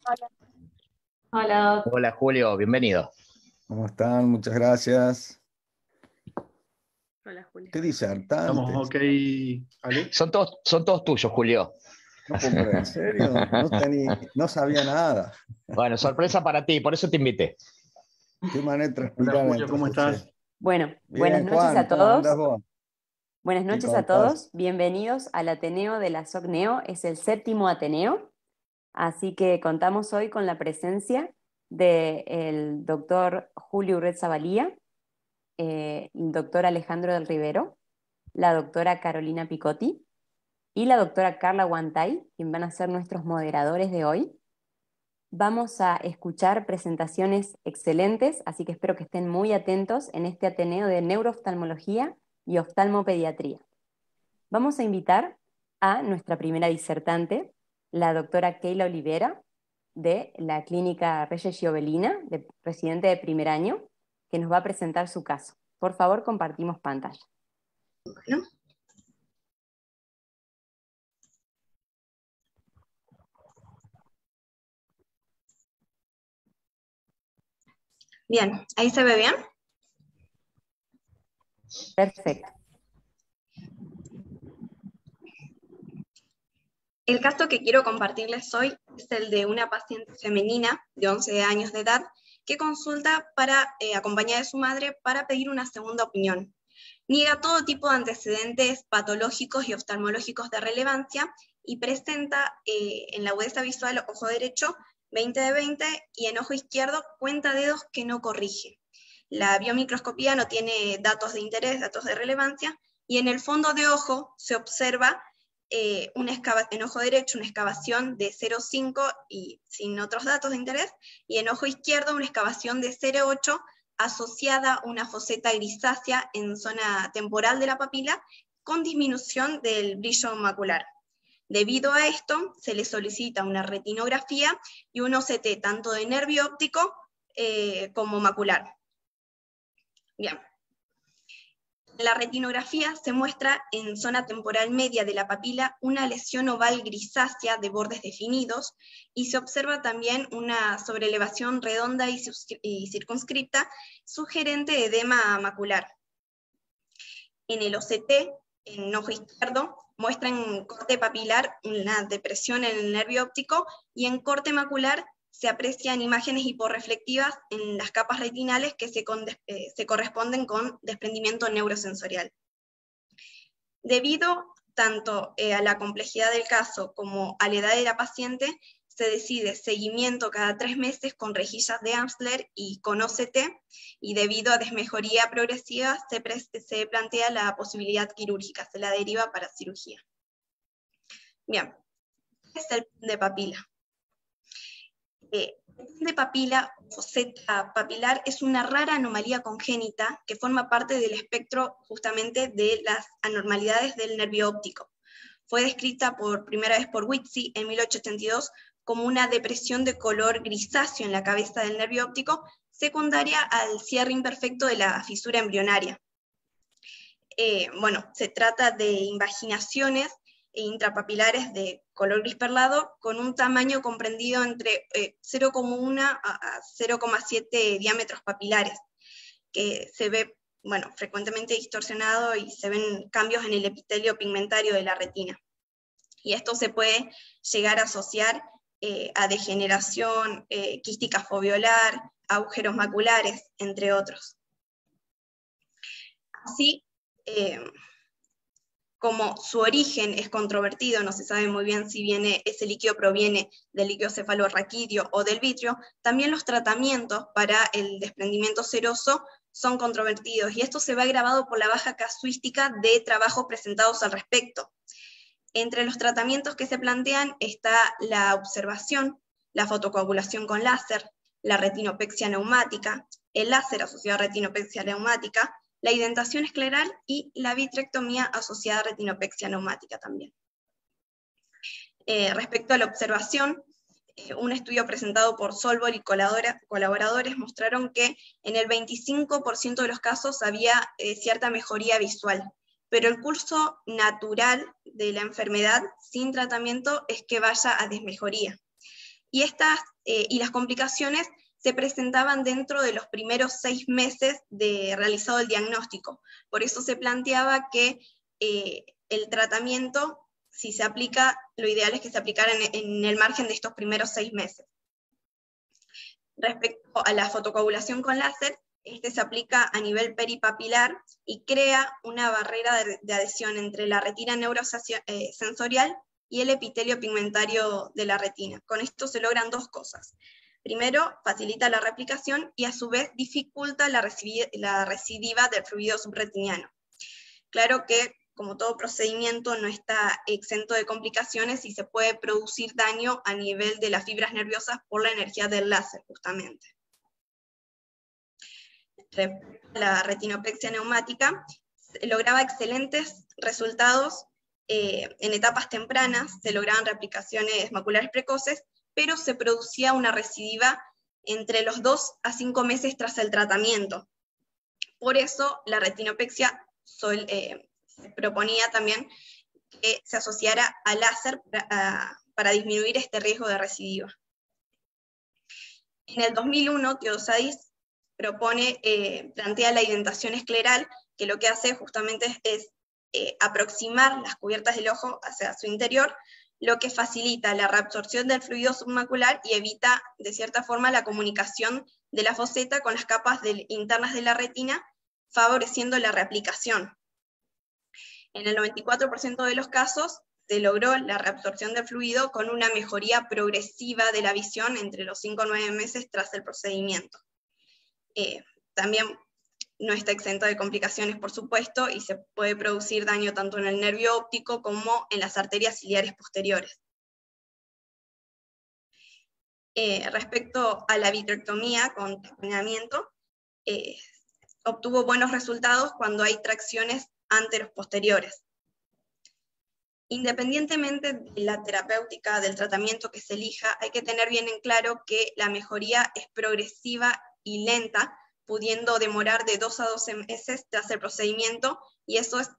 Hola. Hola. Hola Julio, bienvenido. ¿Cómo están? Muchas gracias. Hola, Juli. Qué Estamos disertantes. ok, Ale. Son todos tuyos, Julio. No puedo creer, ¿en serio? No sabía nada. Bueno, sorpresa para ti, por eso te invité. Qué manera de Hola transpirar Julio, ¿cómo entonces, che. estás? Bueno, buenas Bien, noches a Juan, ¿cómo andás todos. vos? Buenas ¿Qué noches a contás? todos. Bienvenidos al Ateneo de la SOCNEO. Es el séptimo Ateneo. Así que contamos hoy con la presencia del doctor Julio Urret-Zavalía, el doctor Alejandro del Rivero, la doctora Carolina Picotti y la doctora Carla Guantay, quien van a ser nuestros moderadores de hoy. Vamos a escuchar presentaciones excelentes, así que espero que estén muy atentos en este Ateneo de Neurooftalmología y Oftalmopediatría. Vamos a invitar a nuestra primera disertante, la doctora Keila Olivera, de la Clínica Reyes Giovelina, residente de primer año, que nos va a presentar su caso. Por favor, compartimos pantalla. Bueno. Bien, ¿ahí se ve bien? Perfecto. El caso que quiero compartirles hoy es el de una paciente femenina de 11 años de edad que consulta para acompañar a su madre para pedir una segunda opinión. Niega todo tipo de antecedentes patológicos y oftalmológicos de relevancia y presenta en la agudeza visual ojo derecho 20 de 20 y en ojo izquierdo cuenta dedos que no corrige. La biomicroscopía no tiene datos de interés, datos de relevancia, y en el fondo de ojo se observa en ojo derecho una excavación de 0,5 y sin otros datos de interés, y en ojo izquierdo una excavación de 0,8 asociada a una foseta grisácea en zona temporal de la papila con disminución del brillo macular. Debido a esto, se le solicita una retinografía y un OCT tanto de nervio óptico como macular. Bien. En la retinografía se muestra en zona temporal media de la papila una lesión oval grisácea de bordes definidos y se observa también una sobrelevación redonda y circunscripta sugerente de edema macular. En el OCT, en ojo izquierdo, muestra en corte papilar una depresión en el nervio óptico y en corte macular se aprecian imágenes hiporreflectivas en las capas retinales que se corresponden con desprendimiento neurosensorial. Debido tanto a la complejidad del caso como a la edad de la paciente, se decide seguimiento cada 3 meses con rejillas de Amsler y con OCT, y debido a desmejoría progresiva se plantea la posibilidad quirúrgica, se la deriva para cirugía. Bien, ¿qué es el de papila? El de papila, foseta papilar, es una rara anomalía congénita que forma parte del espectro justamente de las anormalidades del nervio óptico. Fue descrita por primera vez por Whitzy en 1882 como una depresión de color grisáceo en la cabeza del nervio óptico, secundaria al cierre imperfecto de la fisura embrionaria. Se trata de invaginaciones intrapapilares de color gris perlado con un tamaño comprendido entre 0,1 a 0,7 diámetros papilares, que se ve frecuentemente distorsionado y se ven cambios en el epitelio pigmentario de la retina. Y esto se puede llegar a asociar a degeneración quística foveolar, agujeros maculares, entre otros. Así, como su origen es controvertido, no se sabe muy bien si ese líquido proviene del líquido cefalorraquídeo o del vitrio, también los tratamientos para el desprendimiento seroso son controvertidos, y esto se ve agravado por la baja casuística de trabajos presentados al respecto. Entre los tratamientos que se plantean está la observación, la fotocoagulación con láser, la retinopexia neumática, el láser asociado a retinopexia neumática, la identación escleral y la vitrectomía asociada a retinopexia neumática también. Respecto a la observación, un estudio presentado por Solbor y colaboradores mostraron que en el 25% de los casos había cierta mejoría visual, pero el curso natural de la enfermedad sin tratamiento es que vaya a desmejoría. y las complicaciones se presentaban dentro de los primeros 6 meses de realizado el diagnóstico. Por eso se planteaba que el tratamiento, si se aplica, lo ideal es que se aplicara en el margen de estos primeros 6 meses. Respecto a la fotocoagulación con láser, este se aplica a nivel peripapilar y crea una barrera de adhesión entre la retina neurosensorial y el epitelio pigmentario de la retina. Con esto se logran 2 cosas. Primero, facilita la reaplicación y a su vez dificulta la recidiva del fluido subretiniano. Claro que, como todo procedimiento, no está exento de complicaciones y se puede producir daño a nivel de las fibras nerviosas por la energía del láser, justamente. La retinopexia neumática lograba excelentes resultados en etapas tempranas, se lograban reaplicaciones maculares precoces, pero se producía una recidiva entre los 2 a 5 meses tras el tratamiento. Por eso la retinopexia se proponía también que se asociara al láser para disminuir este riesgo de recidiva. En el 2001, Teodosadis plantea la indentación escleral, que lo que hace justamente es aproximar las cubiertas del ojo hacia su interior, lo que facilita la reabsorción del fluido submacular y evita, de cierta forma, la comunicación de la foseta con las capas internas de la retina, favoreciendo la reaplicación. En el 94% de los casos se logró la reabsorción del fluido con una mejoría progresiva de la visión entre los 5 a 9 meses tras el procedimiento. También no está exento de complicaciones, por supuesto, y se puede producir daño tanto en el nervio óptico como en las arterias ciliares posteriores. Respecto a la vitrectomía con taponamiento, obtuvo buenos resultados cuando hay tracciones anteros posteriores. Independientemente de la terapéutica del tratamiento que se elija, hay que tener bien en claro que la mejoría es progresiva y lenta, pudiendo demorar de 2 a 12 meses tras el procedimiento, y eso es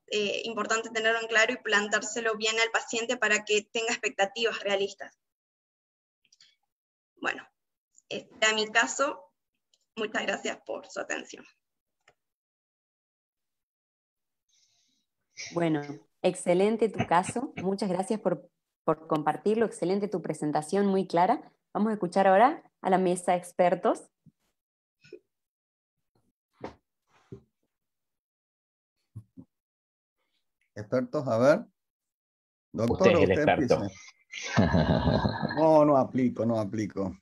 importante tenerlo en claro y plantárselo bien al paciente para que tenga expectativas realistas. Bueno, este era mi caso. Muchas gracias por su atención. Bueno, excelente tu caso. Muchas gracias por compartirlo. Excelente tu presentación, muy clara. Vamos a escuchar ahora a la mesa de expertos. Expertos, a ver. Doctor, Usted es el experto. empiece. No aplico.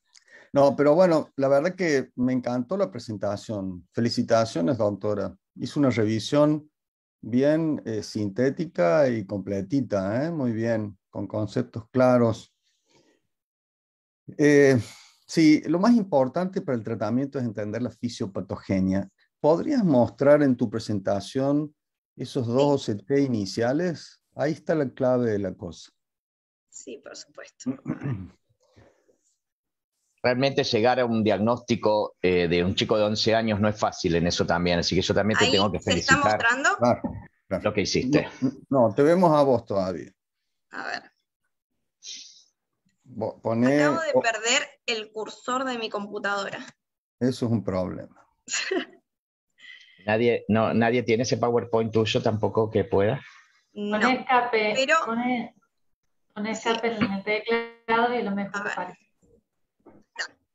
No, pero bueno, la verdad que me encantó la presentación. Felicitaciones, doctora. Hizo una revisión bien sintética y completita, muy bien, con conceptos claros. Sí, lo más importante para el tratamiento es entender la fisiopatogenia. ¿Podrías mostrar en tu presentación esos 2 OCT iniciales? Ahí está la clave de la cosa. Sí, por supuesto. Realmente llegar a un diagnóstico de un chico de 11 años no es fácil en eso también, así que yo también te tengo que felicitar. ¿Se está mostrando? Claro. Lo que hiciste. No, te vemos a vos todavía. A ver. Poné... Acabo de perder el cursor de mi computadora. Eso es un problema. Nadie tiene ese PowerPoint tuyo tampoco que pueda. No, Pon escape, pero... pon escape en el teclado y lo mejor parece.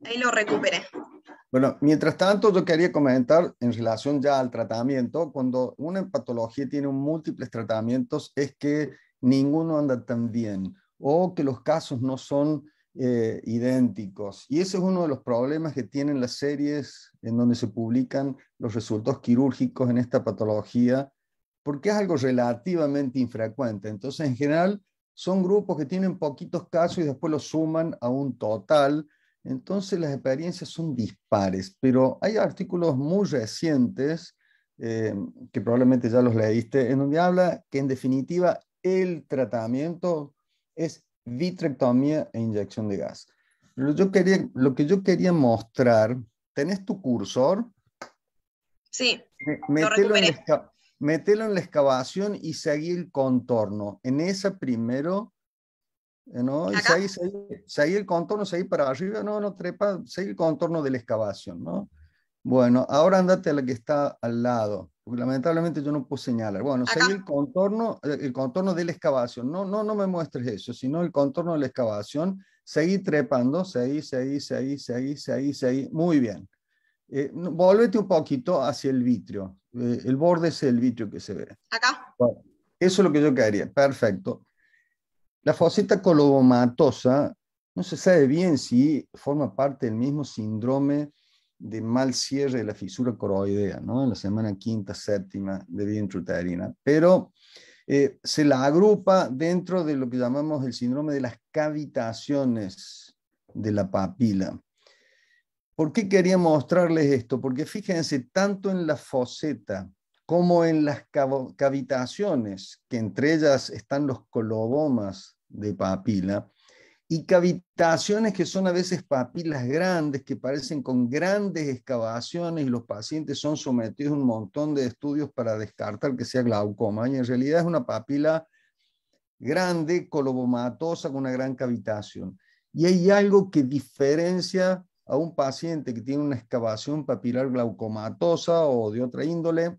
Ahí lo recuperé. Bueno, mientras tanto yo quería comentar en relación ya al tratamiento, cuando una patología tiene múltiples tratamientos es que ninguno anda tan bien o que los casos no son idénticos. Y ese es uno de los problemas que tienen las series en donde se publican los resultados quirúrgicos en esta patología, porque es algo relativamente infrecuente. Entonces, en general, son grupos que tienen poquitos casos y después los suman a un total. Entonces las experiencias son dispares, pero hay artículos muy recientes, que probablemente ya los leíste, en donde habla que en definitiva el tratamiento es vitrectomía e inyección de gas. Lo que yo quería mostrar, ¿tenés tu cursor? Sí, lo recuperé. Mételo en la excavación y seguí el contorno. En esa primero ¿no? Y seguir el contorno, seguir para arriba, no trepa, seguir el contorno de la excavación, ¿no? Bueno, ahora andate a la que está al lado, porque lamentablemente yo no puedo señalar. Bueno, seguir el contorno de la excavación, no me muestres eso, sino el contorno de la excavación, seguir trepando, seguir, muy bien. Volvete un poquito hacia el vitrio, el borde es el vitrio que se ve. Acá. Bueno, eso es lo que yo quería, perfecto. La foseta colobomatosa no se sabe bien si forma parte del mismo síndrome de mal cierre de la fisura coroidea, ¿no? En la semana quinta, séptima de vida intrauterina, pero se la agrupa dentro de lo que llamamos el síndrome de las cavitaciones de la papila. ¿Por qué quería mostrarles esto? Porque fíjense, tanto en la foseta como en las cavitaciones, que entre ellas están los colobomas de papila, y cavitaciones que son a veces papilas grandes, que parecen con grandes excavaciones, y los pacientes son sometidos a un montón de estudios para descartar que sea glaucoma, y en realidad es una papila grande, colobomatosa, con una gran cavitación. Y hay algo que diferencia a un paciente que tiene una excavación papilar glaucomatosa o de otra índole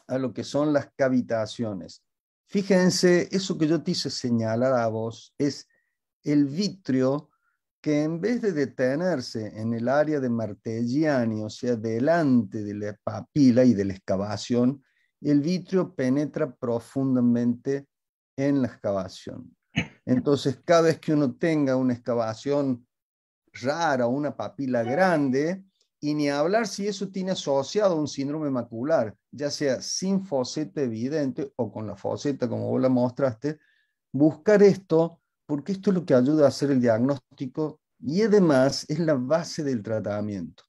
a lo que son las cavitaciones. Fíjense, eso que yo te hice señalar a vos es el vitrio que en vez de detenerse en el área de Martelliani, o sea, delante de la papila y de la excavación, el vitrio penetra profundamente en la excavación. Entonces, cada vez que uno tenga una excavación rara o una papila grande, y ni hablar si eso tiene asociado un síndrome macular, ya sea sin foseta evidente o con la foseta como vos la mostraste, buscar esto, porque esto es lo que ayuda a hacer el diagnóstico y además es la base del tratamiento.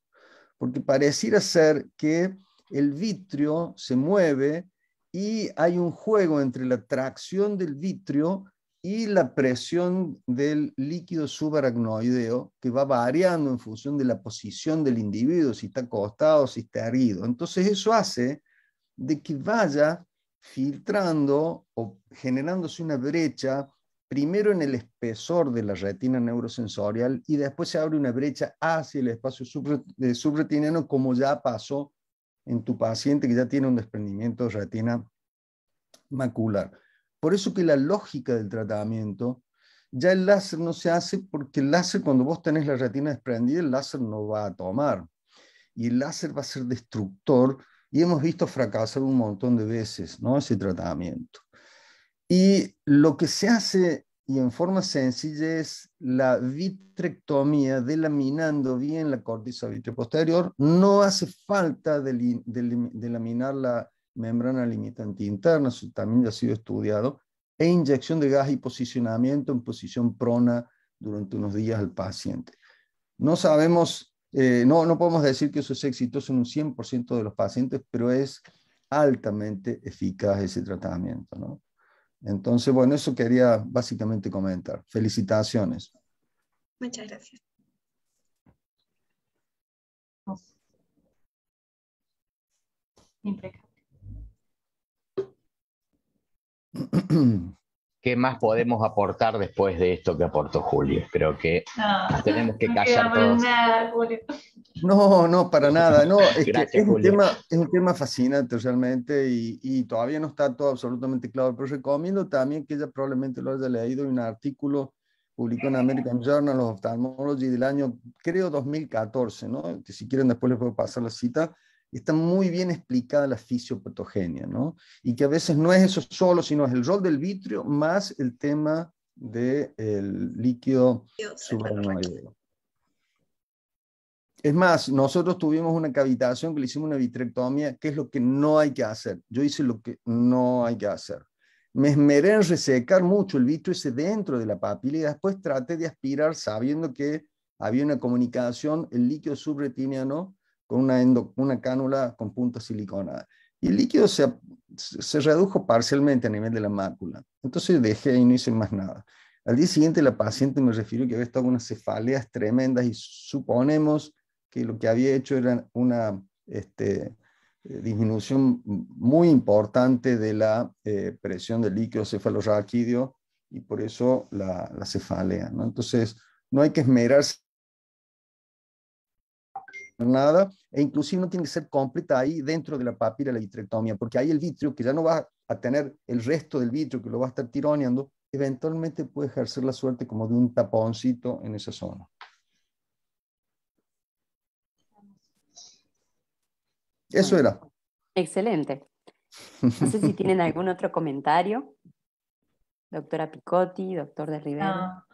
Porque pareciera ser que el vitrio se mueve y hay un juego entre la tracción del vitrio y la presión del líquido subaracnoideo, que va variando en función de la posición del individuo, si está acostado, si está erguido. Entonces eso hace de que vaya filtrando o generándose una brecha, primero en el espesor de la retina neurosensorial y después se abre una brecha hacia el espacio subretiniano, como ya pasó en tu paciente que ya tiene un desprendimiento de retina macular. Por eso que la lógica del tratamiento, ya el láser no se hace, porque el láser, cuando vos tenés la retina desprendida, el láser no va a tomar. Y el láser va a ser destructor, y hemos visto fracasar un montón de veces, ¿no?, ese tratamiento. Y lo que se hace, y en forma sencilla, es la vitrectomía, delaminando bien la corteza vitreoposterior. No hace falta delaminar la membrana limitante interna, eso también ya ha sido estudiado, e inyección de gas y posicionamiento en posición prona durante unos días al paciente. No sabemos, no podemos decir que eso es exitoso en un 100% de los pacientes, pero es altamente eficaz ese tratamiento, ¿no? Entonces, bueno, eso quería básicamente comentar. Felicitaciones. Muchas gracias. Impecable. ¿Qué más podemos aportar después de esto que aportó Julio? Creo que tenemos que callar todos. Nada, Julio. No, para nada. No, es Gracias, que Julio. es un tema fascinante realmente y todavía no está todo absolutamente claro, pero recomiendo también que ella probablemente lo haya leído en un artículo publicado en American Journal of Ophthalmology del año, creo, 2014, ¿no? Que si quieren después les puedo pasar la cita. Está muy bien explicada la fisiopatogenia, ¿no? Y que a veces no es eso solo, sino es el rol del vitrio más el tema del líquido subaracnoideo. Es más, nosotros tuvimos una cavitación que le hicimos una vitrectomía, que es lo que no hay que hacer. Yo hice lo que no hay que hacer. Me esmeré en resecar mucho el vitrio ese dentro de la papila y después traté de aspirar sabiendo que había una comunicación, el líquido subretiniano, con una cánula con punta siliconada. Y el líquido se redujo parcialmente a nivel de la mácula. Entonces dejé y no hice más nada. Al día siguiente la paciente me refirió que había estado con unas cefaleas tremendas y suponemos que lo que había hecho era una disminución muy importante de la presión del líquido cefalorraquídeo y por eso la cefalea, ¿no? Entonces, no hay que esmerarse nada, e inclusive no tiene que ser completa ahí dentro de la papila la vitrectomía, porque ahí el vitrio, que ya no va a tener el resto del vitrio, que lo va a estar tironeando, eventualmente puede ejercer la suerte como de un taponcito en esa zona. Eso era. Excelente. No sé si tienen algún otro comentario. Doctora Picotti, doctor de Rivera. No.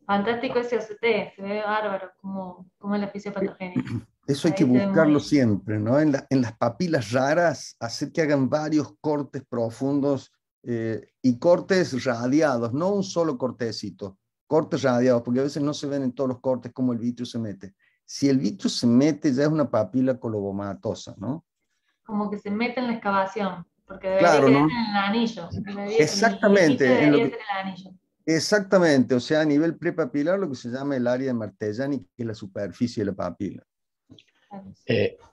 Fantástico ese OCT, se ve bárbaro como es la fisiopatogenia. Eso hay Ahí que se ve buscarlo muy... siempre, ¿no? En las papilas raras, hacer que hagan varios cortes profundos y cortes radiados, no un solo cortecito, cortes radiados, porque a veces no se ven en todos los cortes cómo el vitrio se mete. Si el vitrio se mete, ya es una papila colobomatosa, ¿no? Como que se mete en la excavación, porque debería Claro, quedar ¿no? en el anillo. Exactamente, El debería ser el anillo. exactamente, o sea, a nivel prepapilar, lo que se llama el área de Martellani, que es la superficie de la papila.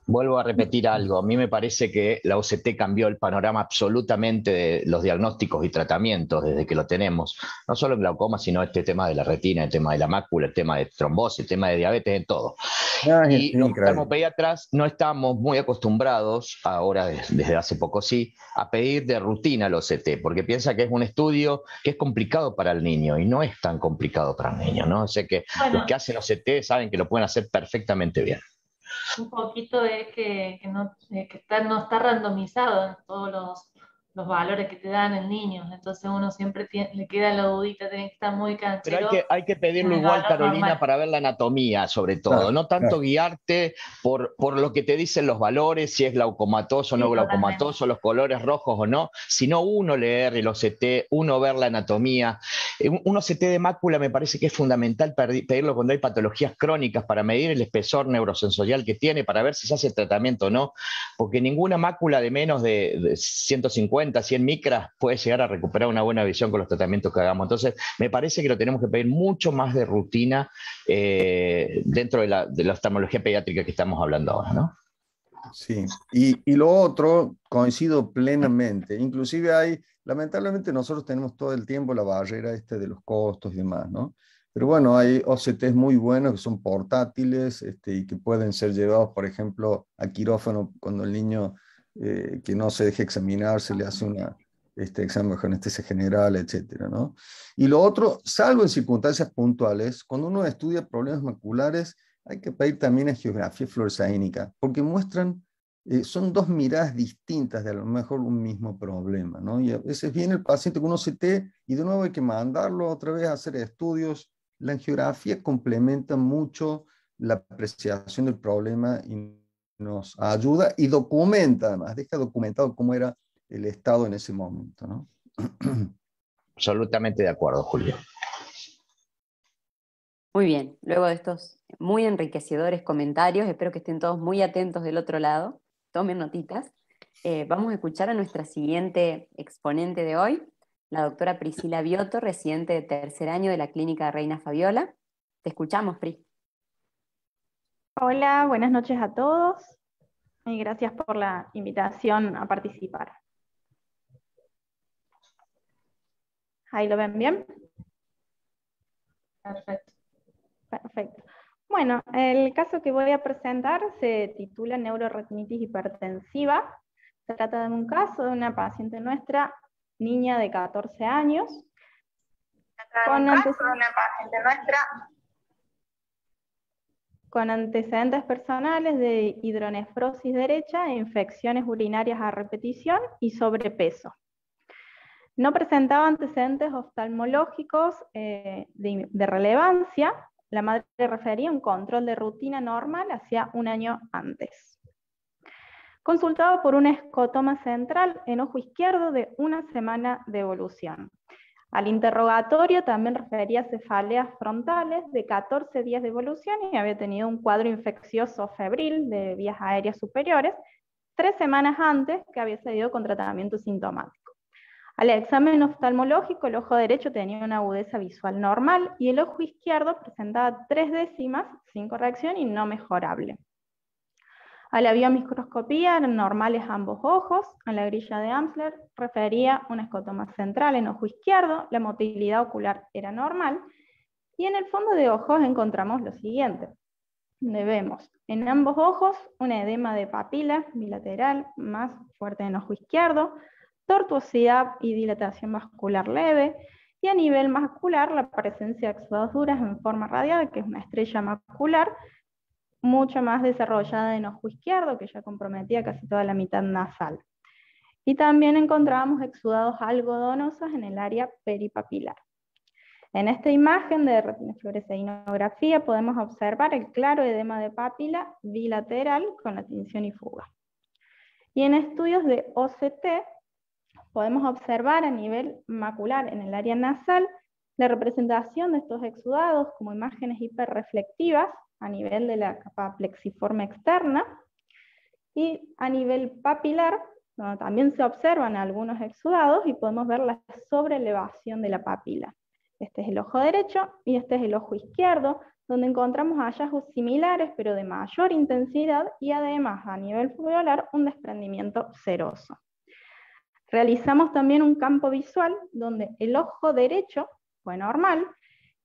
Vuelvo a repetir algo. A mí me parece que la OCT cambió el panorama absolutamente de los diagnósticos y tratamientos desde que lo tenemos. No solo en glaucoma, sino este tema de la retina, el tema de la mácula, el tema de trombosis, el tema de diabetes, en todo. Y los oftalmopediatras no estamos muy acostumbrados, ahora desde hace poco sí, a pedir de rutina el OCT, porque piensa que es un estudio que es complicado para el niño y no es tan complicado para el niño, ¿no? O sea que los que hacen OCT saben que lo pueden hacer perfectamente bien. Un poquito es que no está randomizado en todos los valores que te dan el niño, entonces uno siempre le queda la dudita, tiene que estar muy canchero. Pero hay que pedirlo igual, Carolina, normal, para ver la anatomía, sobre todo. No tanto guiarte por lo que te dicen los valores, si es glaucomatoso o no glaucomatoso, los colores rojos o no, sino uno leer el OCT, uno ver la anatomía. Un OCT de mácula me parece que es fundamental pedirlo cuando hay patologías crónicas para medir el espesor neurosensorial que tiene, para ver si se hace tratamiento o no, porque ninguna mácula de menos de 150, 100 micras puede llegar a recuperar una buena visión con los tratamientos que hagamos. Entonces, me parece que lo tenemos que pedir mucho más de rutina dentro de la oftalmología pediátrica que estamos hablando ahora, ¿no? Sí, y lo otro, coincido plenamente. Inclusive lamentablemente nosotros tenemos todo el tiempo la barrera de los costos y demás, ¿no? Pero bueno, hay OCTs muy buenos que son portátiles y que pueden ser llevados, por ejemplo, a quirófano cuando el niño que no se deje examinar se le hace examen de anestesia general, etcétera, ¿no? Y lo otro, salvo en circunstancias puntuales, cuando uno estudia problemas maculares, hay que pedir también angiografía fluorescénica, porque muestran, son dos miradas distintas de a lo mejor un mismo problema, ¿no? Y a veces viene el paciente con un OCT y de nuevo hay que mandarlo otra vez a hacer estudios. La angiografía complementa mucho la apreciación del problema y nos ayuda y documenta, además, deja documentado cómo era el estado en ese momento, ¿no? Absolutamente de acuerdo, Julio. Muy bien, luego de estos muy enriquecedores comentarios, espero que estén todos muy atentos del otro lado, tomen notitas. Vamos a escuchar a nuestra siguiente exponente de hoy, la doctora Priscila Biotto, residente de tercer año de la Clínica Reina Fabiola. Te escuchamos, Pri. Hola, buenas noches a todos y gracias por la invitación a participar. ¿Ahí lo ven bien? Perfecto. Perfecto. Bueno, el caso que voy a presentar se titula neuroretinitis hipertensiva. Se trata de un caso de una paciente nuestra, niña de 14 años, con antecedentes personales de hidronefrosis derecha, infecciones urinarias a repetición y sobrepeso. No presentaba antecedentes oftalmológicos de relevancia. La madre refería un control de rutina normal hacía un año antes. Consultaba por un escotoma central en ojo izquierdo de 1 semana de evolución. Al interrogatorio también refería cefaleas frontales de 14 días de evolución y había tenido un cuadro infeccioso febril de vías aéreas superiores 3 semanas antes, que había seguido con tratamiento sintomático. Al examen oftalmológico, el ojo derecho tenía una agudeza visual normal y el ojo izquierdo presentaba 3 décimas sin corrección y no mejorable. A la biomicroscopía eran normales ambos ojos. A la grilla de Amsler refería un escotoma central en ojo izquierdo, la motilidad ocular era normal, y en el fondo de ojos encontramos lo siguiente, donde vemos en ambos ojos un edema de papila bilateral más fuerte en ojo izquierdo, tortuosidad y dilatación vascular leve, y a nivel macular la presencia de exudados duras en forma radial, que es una estrella macular, mucho más desarrollada en ojo izquierdo, que ya comprometía casi toda la mitad nasal. Y también encontramos exudados algodonosos en el área peripapilar. En esta imagen de retinofluoresceínografía podemos observar el claro edema de papila bilateral con la tinción y fuga. Y en estudios de OCT podemos observar a nivel macular en el área nasal la representación de estos exudados como imágenes hiperreflectivas a nivel de la capa plexiforme externa, y a nivel papilar, donde también se observan algunos exudados y podemos ver la sobreelevación de la papila. Este es el ojo derecho y este es el ojo izquierdo, donde encontramos hallazgos similares pero de mayor intensidad y además a nivel foveolar un desprendimiento seroso. Realizamos también un campo visual donde el ojo derecho fue normal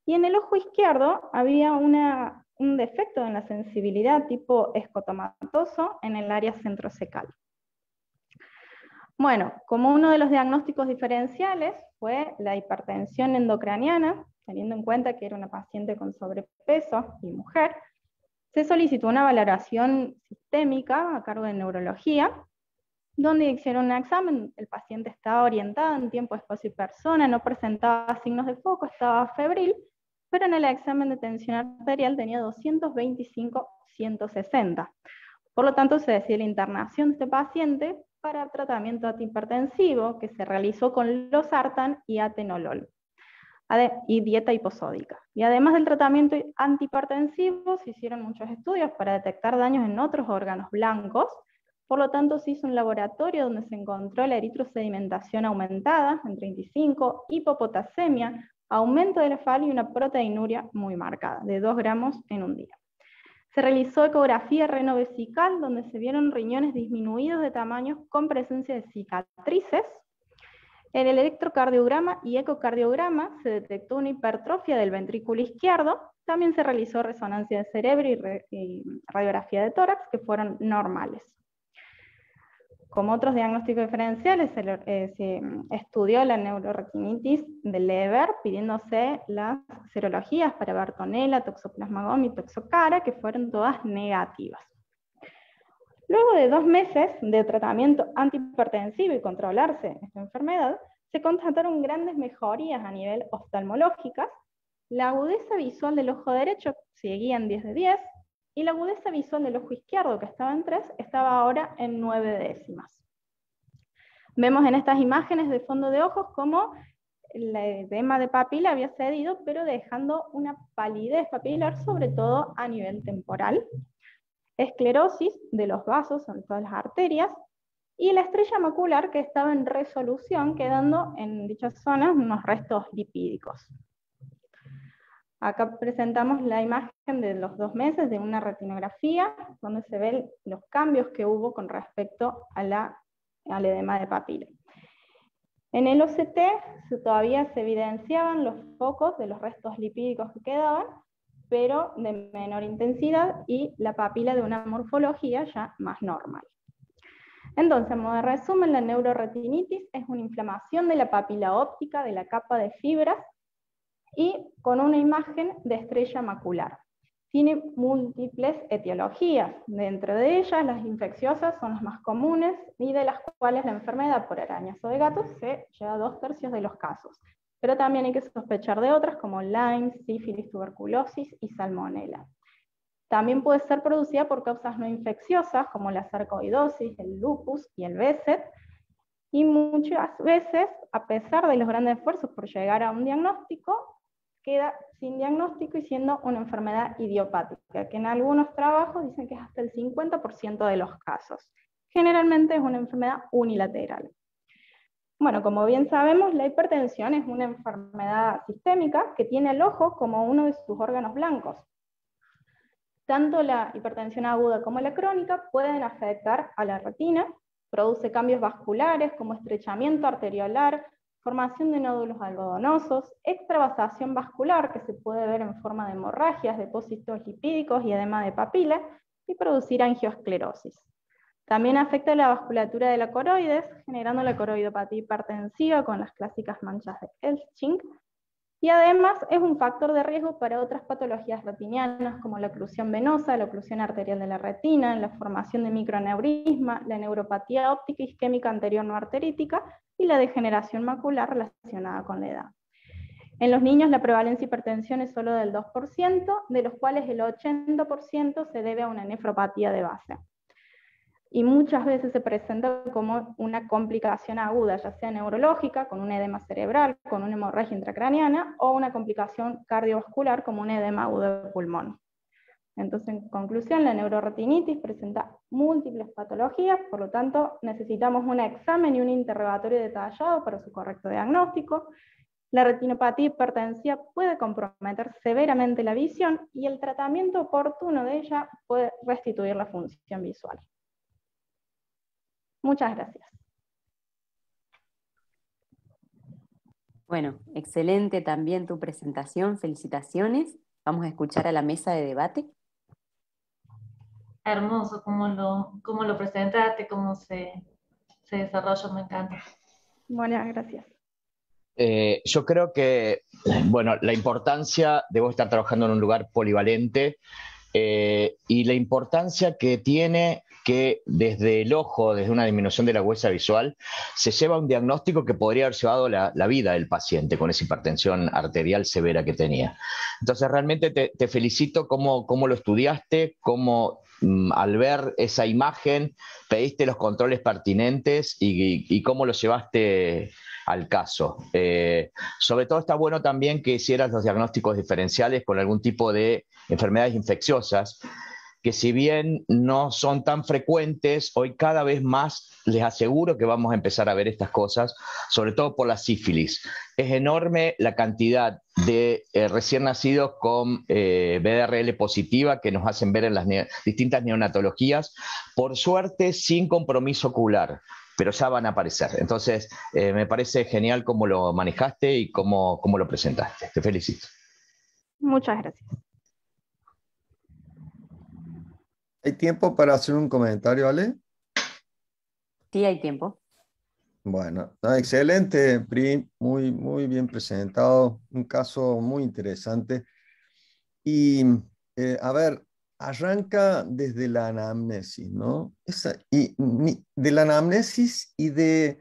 y en el ojo izquierdo había un defecto en la sensibilidad tipo escotomatoso en el área centrocecal. Bueno, como uno de los diagnósticos diferenciales fue la hipertensión endocraniana, teniendo en cuenta que era una paciente con sobrepeso y mujer, se solicitó una valoración sistémica a cargo de neurología, donde hicieron un examen. El paciente estaba orientado en tiempo, espacio y persona, no presentaba signos de foco, estaba febril, pero en el examen de tensión arterial tenía 225/160. Por lo tanto, se decide la internación de este paciente para tratamiento antihipertensivo que se realizó con losartán y atenolol, y dieta hiposódica. Y además del tratamiento antihipertensivo, se hicieron muchos estudios para detectar daños en otros órganos blancos. Por lo tanto, se hizo un laboratorio donde se encontró la eritrosedimentación aumentada en 35, hipopotasemia, aumento de la FAL y una proteinuria muy marcada, de 2 gramos en un día. Se realizó ecografía renovesical, donde se vieron riñones disminuidos de tamaño con presencia de cicatrices. En el electrocardiograma y ecocardiograma se detectó una hipertrofia del ventrículo izquierdo. También se realizó resonancia de cerebro y radiografía de tórax, que fueron normales. Como otros diagnósticos diferenciales, se estudió la neuroretinitis de Leber, pidiéndose las serologías para Bartonella, Toxoplasma gondii y Toxocara, que fueron todas negativas. Luego de 2 meses de tratamiento antihipertensivo y controlarse esta enfermedad, se constataron grandes mejorías a nivel oftalmológicas. La agudeza visual del ojo derecho seguía en 10 de 10, y la agudeza visual del ojo izquierdo, que estaba en 3, estaba ahora en 9 décimas. Vemos en estas imágenes de fondo de ojos cómo el edema de papila había cedido, pero dejando una palidez papilar, sobre todo a nivel temporal, esclerosis de los vasos, sobre todas las arterias, y la estrella macular que estaba en resolución, quedando en dichas zonas unos restos lipídicos. Acá presentamos la imagen de los 2 meses de una retinografía, donde se ven los cambios que hubo con respecto al edema de papila. En el OCT todavía se evidenciaban los focos de los restos lipídicos que quedaban, pero de menor intensidad, y la papila de una morfología ya más normal. Entonces, a modo de resumen, la neuroretinitis es una inflamación de la papila óptica de la capa de fibras y con una imagen de estrella macular. Tiene múltiples etiologías. Dentro de ellas, las infecciosas son las más comunes y de las cuales la enfermedad por arañazo de gato se lleva a 2/3 de los casos. Pero también hay que sospechar de otras como Lyme, sífilis, tuberculosis y salmonela. También puede ser producida por causas no infecciosas como la sarcoidosis, el lupus y el BSET, y muchas veces, a pesar de los grandes esfuerzos por llegar a un diagnóstico, queda sin diagnóstico y siendo una enfermedad idiopática, que en algunos trabajos dicen que es hasta el 50% de los casos. Generalmente es una enfermedad unilateral. Bueno, como bien sabemos, la hipertensión es una enfermedad sistémica que tiene el ojo como uno de sus órganos blancos. Tanto la hipertensión aguda como la crónica pueden afectar a la retina, produce cambios vasculares como estrechamiento arteriolar, formación de nódulos algodonosos, extravasación vascular que se puede ver en forma de hemorragias, depósitos lipídicos y edema de papila, y producir angioesclerosis. También afecta la vasculatura de la coroides, generando la coroidopatía hipertensiva con las clásicas manchas de Elsching, y además es un factor de riesgo para otras patologías retinianas como la oclusión venosa, la oclusión arterial de la retina, la formación de microneurisma, la neuropatía óptica isquémica anterior no arterítica y la degeneración macular relacionada con la edad. En los niños la prevalencia de hipertensión es solo del 2%, de los cuales el 80% se debe a una nefropatía de base. Y muchas veces se presenta como una complicación aguda, ya sea neurológica, con un edema cerebral, con una hemorragia intracraniana, o una complicación cardiovascular, como un edema agudo de pulmón. Entonces, en conclusión, la neuroretinitis presenta múltiples patologías, por lo tanto, necesitamos un examen y un interrogatorio detallado para su correcto diagnóstico. La retinopatía hipertensiva puede comprometer severamente la visión, y el tratamiento oportuno de ella puede restituir la función visual. Muchas gracias. Bueno, excelente también tu presentación, felicitaciones. Vamos a escuchar a la mesa de debate. Hermoso cómo lo presentaste, cómo se desarrolla, me encanta. Buenas gracias. Yo creo que, bueno, la importancia de vos estar trabajando en un lugar polivalente y la importancia que tiene que desde el ojo, desde una disminución de la agudeza visual, se lleva un diagnóstico que podría haber llevado la vida del paciente con esa hipertensión arterial severa que tenía. Entonces, realmente te felicito cómo lo estudiaste, cómo al ver esa imagen pediste los controles pertinentes y cómo lo llevaste al caso. Sobre todo está bueno también que hicieras los diagnósticos diferenciales con algún tipo de enfermedades infecciosas, que si bien no son tan frecuentes, hoy cada vez más les aseguro que vamos a empezar a ver estas cosas, sobre todo por la sífilis. Es enorme la cantidad de recién nacidos con BDRL positiva que nos hacen ver en las distintas neonatologías, por suerte sin compromiso ocular, pero ya van a aparecer. Entonces, me parece genial cómo lo manejaste y cómo lo presentaste. Te felicito. Muchas gracias. ¿Hay tiempo para hacer un comentario, Ale? Sí, hay tiempo. Bueno, excelente, Pri, muy bien presentado, un caso muy interesante. Y, a ver, arranca desde la anamnesis, ¿no? De la anamnesis y de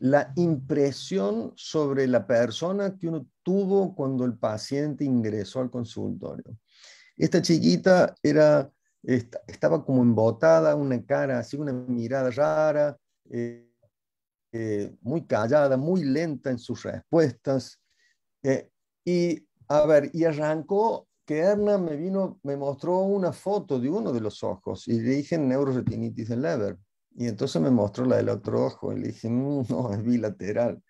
la impresión sobre la persona que uno tuvo cuando el paciente ingresó al consultorio. Esta chiquita estaba como embotada, una cara así, una mirada rara, muy callada, muy lenta en sus respuestas. Y arrancó que Erna me mostró una foto de uno de los ojos y le dije neuroretinitis del Leber. Y entonces me mostró la del otro ojo y le dije, no, es bilateral.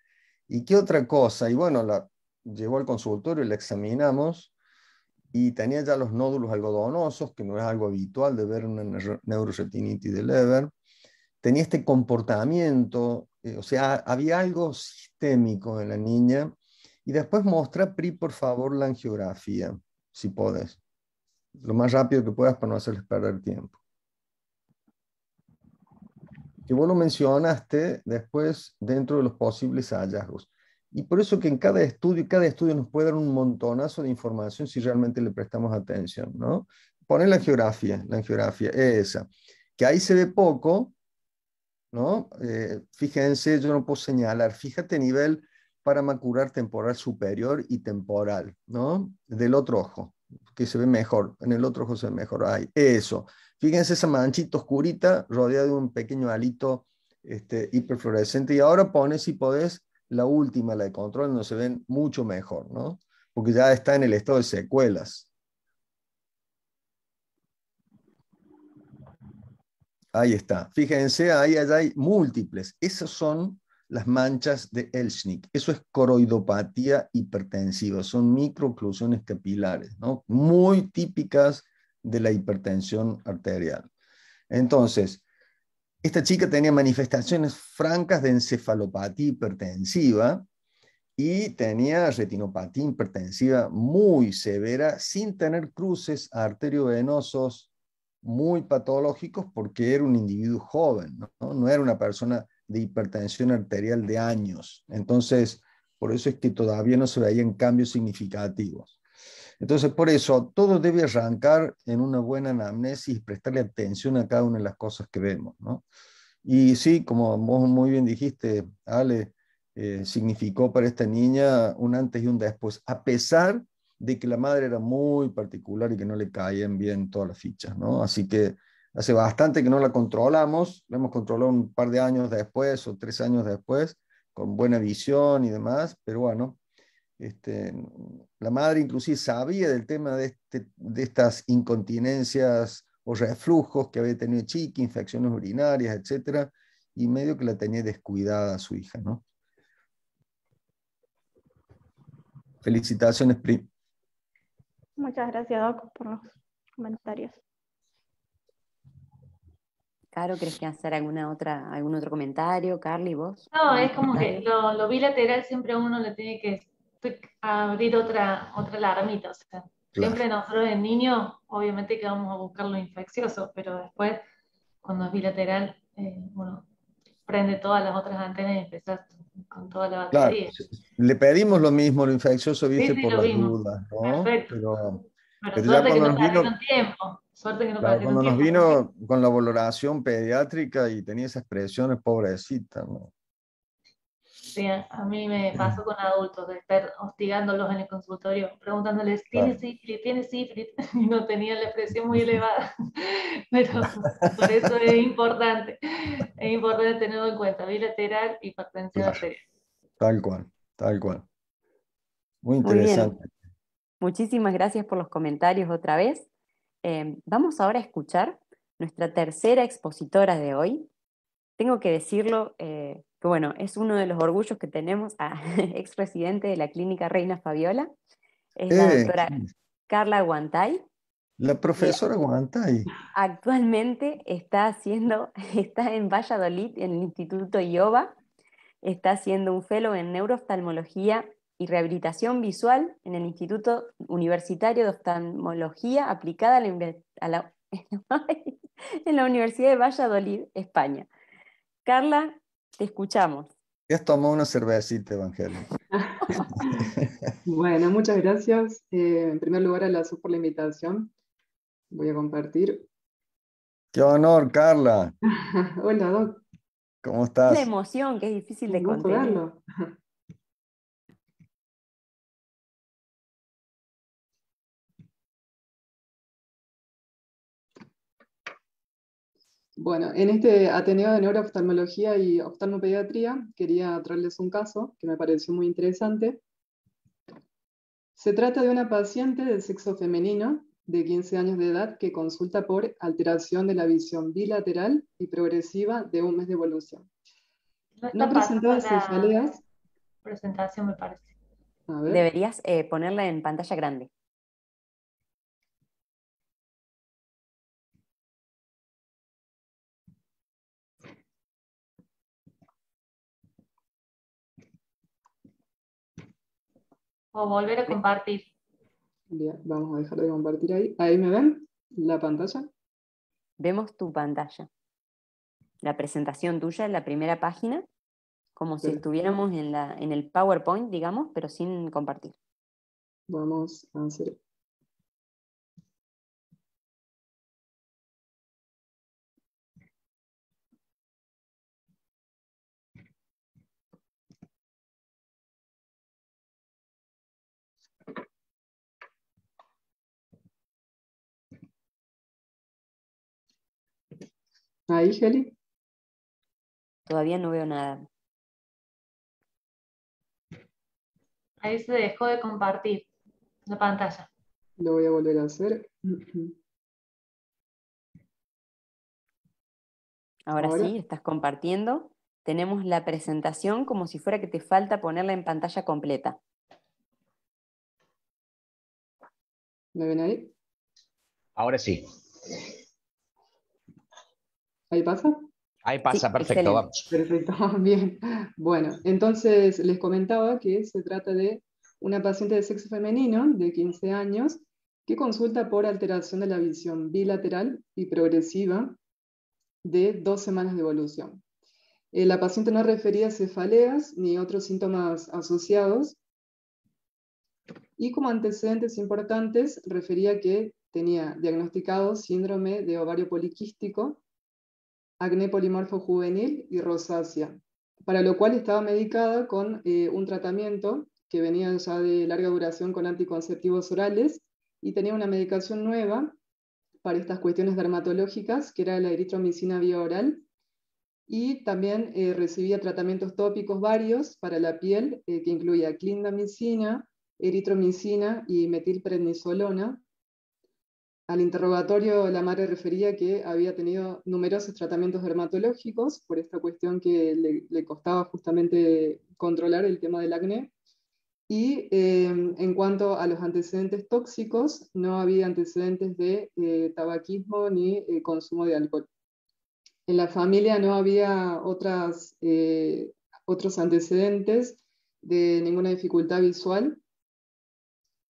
¿Y qué otra cosa? Y bueno, la llevó al consultorio y la examinamos y tenía ya los nódulos algodonosos, que no es algo habitual de ver una neuroretinitis del Leber. Tenía este comportamiento, o sea, había algo sistémico en la niña. Y después muestra, Pri, por favor, la angiografía, si podés. Lo más rápido que puedas para no hacerles perder tiempo. Que vos lo mencionaste después dentro de los posibles hallazgos. Y por eso que en cada estudio nos puede dar un montonazo de información si realmente le prestamos atención, ¿no? Poner la angiografía esa. Que ahí se ve poco, ¿no? Fíjense, yo no puedo señalar, fíjate nivel paramacular temporal superior y temporal, ¿no? Del otro ojo, que se ve mejor, en el otro ojo se ve mejor, ahí, eso. Fíjense esa manchita oscurita rodeada de un pequeño halito hiperfluorescente, y ahora pones, si podés, la última, la de control, donde se ven mucho mejor, ¿no? Porque ya está en el estado de secuelas. Ahí está. Fíjense, allá hay múltiples. Esas son las manchas de Elschnig. Eso es coroidopatía hipertensiva. Son microoclusiones capilares, ¿no? Muy típicas de la hipertensión arterial. Entonces, esta chica tenía manifestaciones francas de encefalopatía hipertensiva y tenía retinopatía hipertensiva muy severa sin tener cruces arteriovenosos muy patológicos porque era un individuo joven, ¿no? No era una persona de hipertensión arterial de años. Entonces, por eso es que todavía no se veían cambios significativos. Entonces, por eso, todo debe arrancar en una buena anamnesis y prestarle atención a cada una de las cosas que vemos, ¿no? Y sí, como vos muy bien dijiste, Ale, significó para esta niña un antes y un después, a pesar de que la madre era muy particular y que no le caían bien todas las fichas, ¿no? Así que hace bastante que no la controlamos, la hemos controlado un par de años después o 3 años después, con buena visión y demás, pero bueno, la madre inclusive sabía del tema de estas incontinencias o reflujos que había tenido chica, infecciones urinarias, etcétera, y medio que la tenía descuidada a su hija, ¿no? Felicitaciones, Pri. Muchas gracias, Doc, por los comentarios. Caro, ¿querés que hacer algún otro comentario? Carly, vos. No, es como que lo bilateral siempre a uno le tiene que abrir otra alarmita. O sea, siempre nosotros en niños, obviamente que vamos a buscar lo infeccioso, pero después, cuando es bilateral, uno prende todas las otras antenas y empezás con toda la Claro, batería. le pedimos lo mismo, lo infeccioso, viste, Sí, por lo las vimos. dudas, ¿no? Perfecto. Pero Pero ya suerte que cuando no nos vino, perdieron tiempo. Suerte que no claro, perdieron cuando nos tiempo. vino con la valoración pediátrica y tenía esas expresiones, pobrecita, ¿no? Sí, a mí me pasó con adultos, de estar hostigándolos en el consultorio, preguntándoles, ¿tienes Claro. sífilis? ¿Tienes sífilis? Y no tenían la presión muy elevada. Pero por eso es importante tenerlo en cuenta, bilateral, hipertensión Claro, arterial. tal cual, tal cual. Muy Muy bien. interesante. Muchísimas gracias por los comentarios otra vez. Vamos ahora a escuchar nuestra tercera expositora de hoy. Tengo que decirlo, que bueno, es uno de los orgullos que tenemos a expresidente de la Clínica Reina Fabiola. Es la doctora Carla Guantay. La profesora Guantay. Actualmente está en Valladolid, en el Instituto IOBA. Está haciendo un fellow en neurooftalmología y rehabilitación visual en el Instituto Universitario de Oftalmología aplicada en la Universidad de Valladolid, España. Carla, te escuchamos. Ya has tomado una cervecita, Evangelio. Bueno, muchas gracias. En primer lugar, a la SUS por la invitación. Voy a compartir. ¡Qué honor, Carla! Hola, Doc. ¿Cómo Es la estás? emoción que es difícil de Un gusto contener. verlo. Bueno, en este Ateneo de Neurooftalmología y Oftalmopediatría quería traerles un caso que me pareció muy interesante. Se trata de una paciente del sexo femenino de 15 años de edad que consulta por alteración de la visión bilateral y progresiva de un mes de evolución. No presentaba cefaleas. Presentación, me parece. A ver. Deberías ponerla en pantalla grande. O volver a compartir. Bien, vamos a dejar de compartir ahí. ¿Ahí me ven la pantalla? Vemos tu pantalla. La presentación tuya en la primera página, como si estuviéramos en el PowerPoint, digamos, pero sin compartir. Vamos a hacer. Ahí, Heli. Todavía no veo nada. Ahí se dejó de compartir la pantalla. Lo voy a volver a hacer. Ahora sí, estás compartiendo. Tenemos la presentación como si fuera que te falta ponerla en pantalla completa. ¿Me ven ahí? Ahora sí. ¿Ahí pasa? Ahí pasa, Sí, perfecto, excelente. vamos. Perfecto, bien. Bueno, entonces les comentaba que se trata de una paciente de sexo femenino de 15 años que consulta por alteración de la visión bilateral y progresiva de 2 semanas de evolución. La paciente no refería cefaleas ni otros síntomas asociados, y como antecedentes importantes refería que tenía diagnosticado síndrome de ovario poliquístico, acné polimorfo juvenil y rosácea, para lo cual estaba medicada con un tratamiento que venía ya de larga duración con anticonceptivos orales, y tenía una medicación nueva para estas cuestiones dermatológicas, que era la eritromicina vía oral, y también recibía tratamientos tópicos varios para la piel, que incluía clindamicina, eritromicina y metilprednisolona. Al interrogatorio, la madre refería que había tenido numerosos tratamientos dermatológicos por esta cuestión que le costaba justamente controlar el tema del acné. Y en cuanto a los antecedentes tóxicos, no había antecedentes de tabaquismo ni consumo de alcohol. En la familia no había otros antecedentes de ninguna dificultad visual.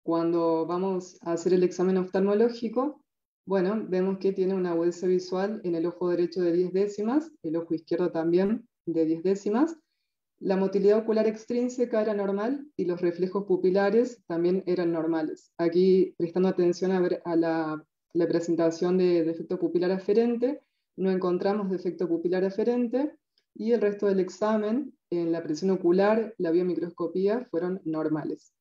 Cuando vamos a hacer el examen oftalmológico, bueno, vemos que tiene una agudeza visual en el ojo derecho de 10 décimas, el ojo izquierdo también de 10 décimas. La motilidad ocular extrínseca era normal y los reflejos pupilares también eran normales. Aquí, prestando atención a la presentación de defecto pupilar aferente, no encontramos defecto pupilar aferente, y el resto del examen, en la presión ocular, la biomicroscopía, fueron normales.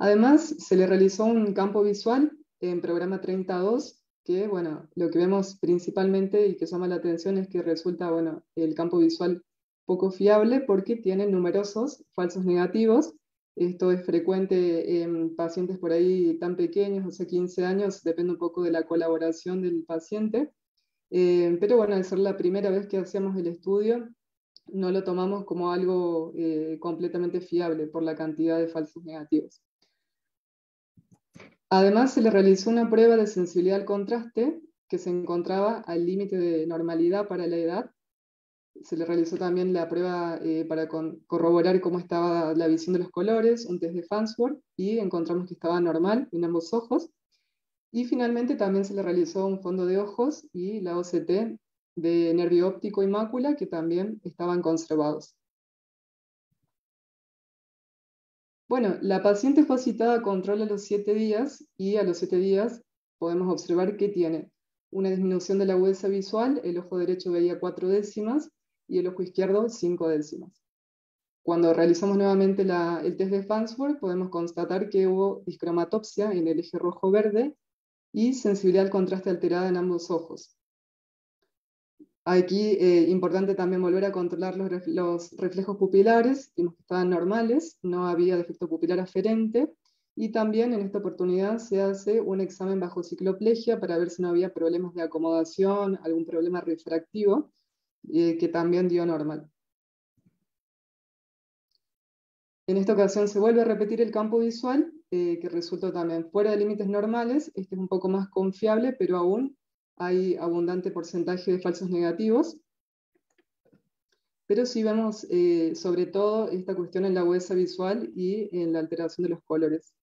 Además, se le realizó un campo visual en programa 32, que, bueno, lo que vemos principalmente y que llama la atención es que resulta, bueno, el campo visual poco fiable porque tiene numerosos falsos negativos. Esto es frecuente en pacientes por ahí tan pequeños, o sea, 15 años, depende un poco de la colaboración del paciente. Pero bueno, al ser la primera vez que hacíamos el estudio, no lo tomamos como algo completamente fiable por la cantidad de falsos negativos. Además, se le realizó una prueba de sensibilidad al contraste que se encontraba al límite de normalidad para la edad. Se le realizó también la prueba para corroborar cómo estaba la visión de los colores, un test de Farnsworth, y encontramos que estaba normal en ambos ojos. Y finalmente también se le realizó un fondo de ojos y la OCT de nervio óptico y mácula, que también estaban conservados. Bueno, la paciente fue citada a control a los 7 días, y a los 7 días podemos observar que tiene una disminución de la agudeza visual. El ojo derecho veía 4 décimas y el ojo izquierdo 5 décimas. Cuando realizamos nuevamente el test de Farnsworth, podemos constatar que hubo discromatopsia en el eje rojo-verde y sensibilidad al contraste alterada en ambos ojos. Aquí, importante también volver a controlar los reflejos pupilares, vimos que estaban normales, no había defecto pupilar aferente, y también en esta oportunidad se hace un examen bajo cicloplegia para ver si no había problemas de acomodación, algún problema refractivo, que también dio normal. En esta ocasión se vuelve a repetir el campo visual, que resultó también fuera de límites normales. Este es un poco más confiable, pero aún hay abundante porcentaje de falsos negativos. Pero sí vemos sobre todo esta cuestión en la agudeza visual y en la alteración de los colores.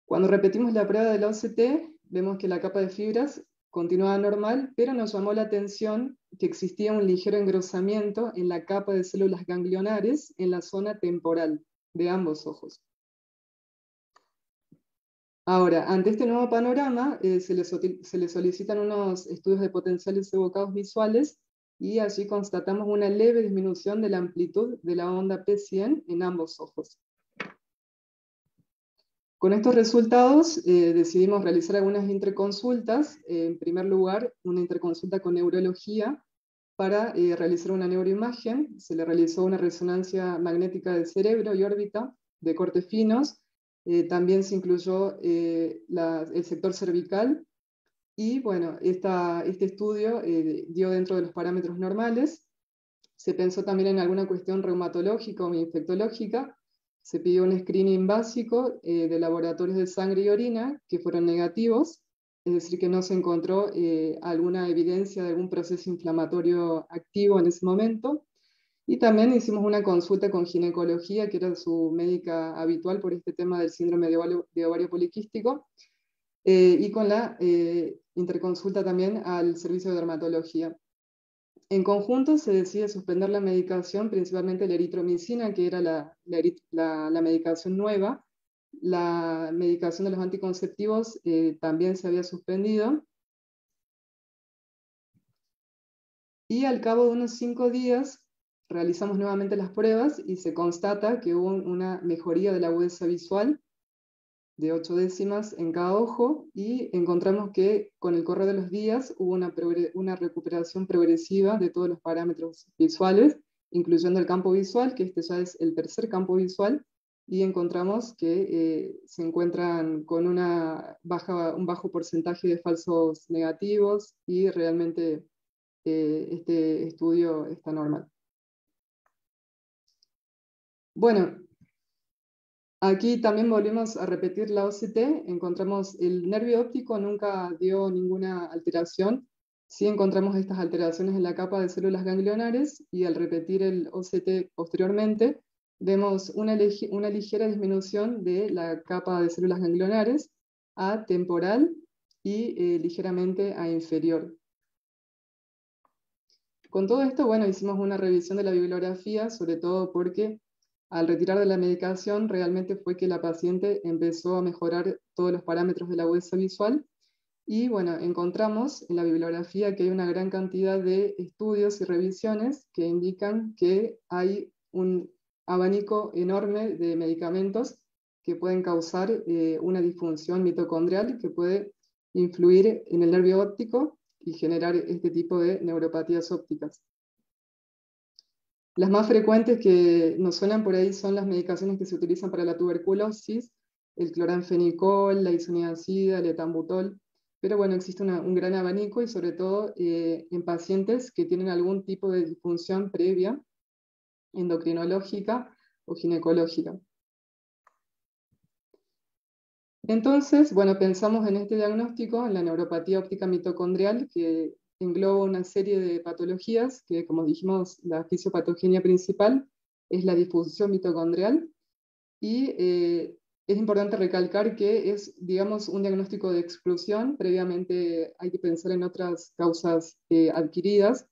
Cuando repetimos la prueba de la OCT, vemos que la capa de fibras continuaba normal, pero nos llamó la atención que existía un ligero engrosamiento en la capa de células ganglionares en la zona temporal de ambos ojos. Ahora, ante este nuevo panorama, se le solicitan unos estudios de potenciales evocados visuales, y allí constatamos una leve disminución de la amplitud de la onda P100 en ambos ojos. Con estos resultados decidimos realizar algunas interconsultas. En primer lugar, una interconsulta con neurología para realizar una neuroimagen. Se le realizó una resonancia magnética del cerebro y órbita de cortes finos. También se incluyó el sector cervical, y bueno, este estudio dio dentro de los parámetros normales. Se pensó también en alguna cuestión reumatológica o infectológica. se pidió un screening básico de laboratorios de sangre y orina que fueron negativos, es decir, que no se encontró alguna evidencia de algún proceso inflamatorio activo en ese momento. Y también hicimos una consulta con ginecología, que era su médica habitual por este tema del síndrome de ovario poliquístico, y con la interconsulta también al servicio de dermatología. En conjunto se decide suspender la medicación, principalmente la eritromicina, que era la medicación nueva. La medicación de los anticonceptivos también se había suspendido. Y al cabo de unos 5 días realizamos nuevamente las pruebas y se constata que hubo una mejoría de la agudeza visual de 8 décimas en cada ojo, y encontramos que con el correr de los días hubo una recuperación progresiva de todos los parámetros visuales, incluyendo el campo visual, que este ya es el tercer campo visual, y encontramos que se encuentran con un bajo porcentaje de falsos negativos, y realmente este estudio está normal. Bueno, aquí también volvemos a repetir la OCT, encontramos el nervio óptico nunca dio ninguna alteración, sí encontramos estas alteraciones en la capa de células ganglionares, y al repetir el OCT posteriormente, vemos una ligera disminución de la capa de células ganglionares a temporal y ligeramente a inferior. Con todo esto, bueno, hicimos una revisión de la bibliografía, sobre todo porque al retirar de la medicación, realmente fue que la paciente empezó a mejorar todos los parámetros de la agudeza visual, y bueno, encontramos en la bibliografía que hay una gran cantidad de estudios y revisiones que indican que hay un abanico enorme de medicamentos que pueden causar una disfunción mitocondrial que puede influir en el nervio óptico y generar este tipo de neuropatías ópticas. Las más frecuentes que nos suenan por ahí son las medicaciones que se utilizan para la tuberculosis, el cloranfenicol, la isoniazida, el etambutol, pero bueno, existe un gran abanico, y sobre todo en pacientes que tienen algún tipo de disfunción previa, endocrinológica o ginecológica. Entonces, bueno, pensamos en este diagnóstico, en la neuropatía óptica mitocondrial, que engloba una serie de patologías que, como dijimos, la fisiopatogenia principal es la disfunción mitocondrial, y es importante recalcar que es, digamos, un diagnóstico de exclusión. Previamente hay que pensar en otras causas adquiridas.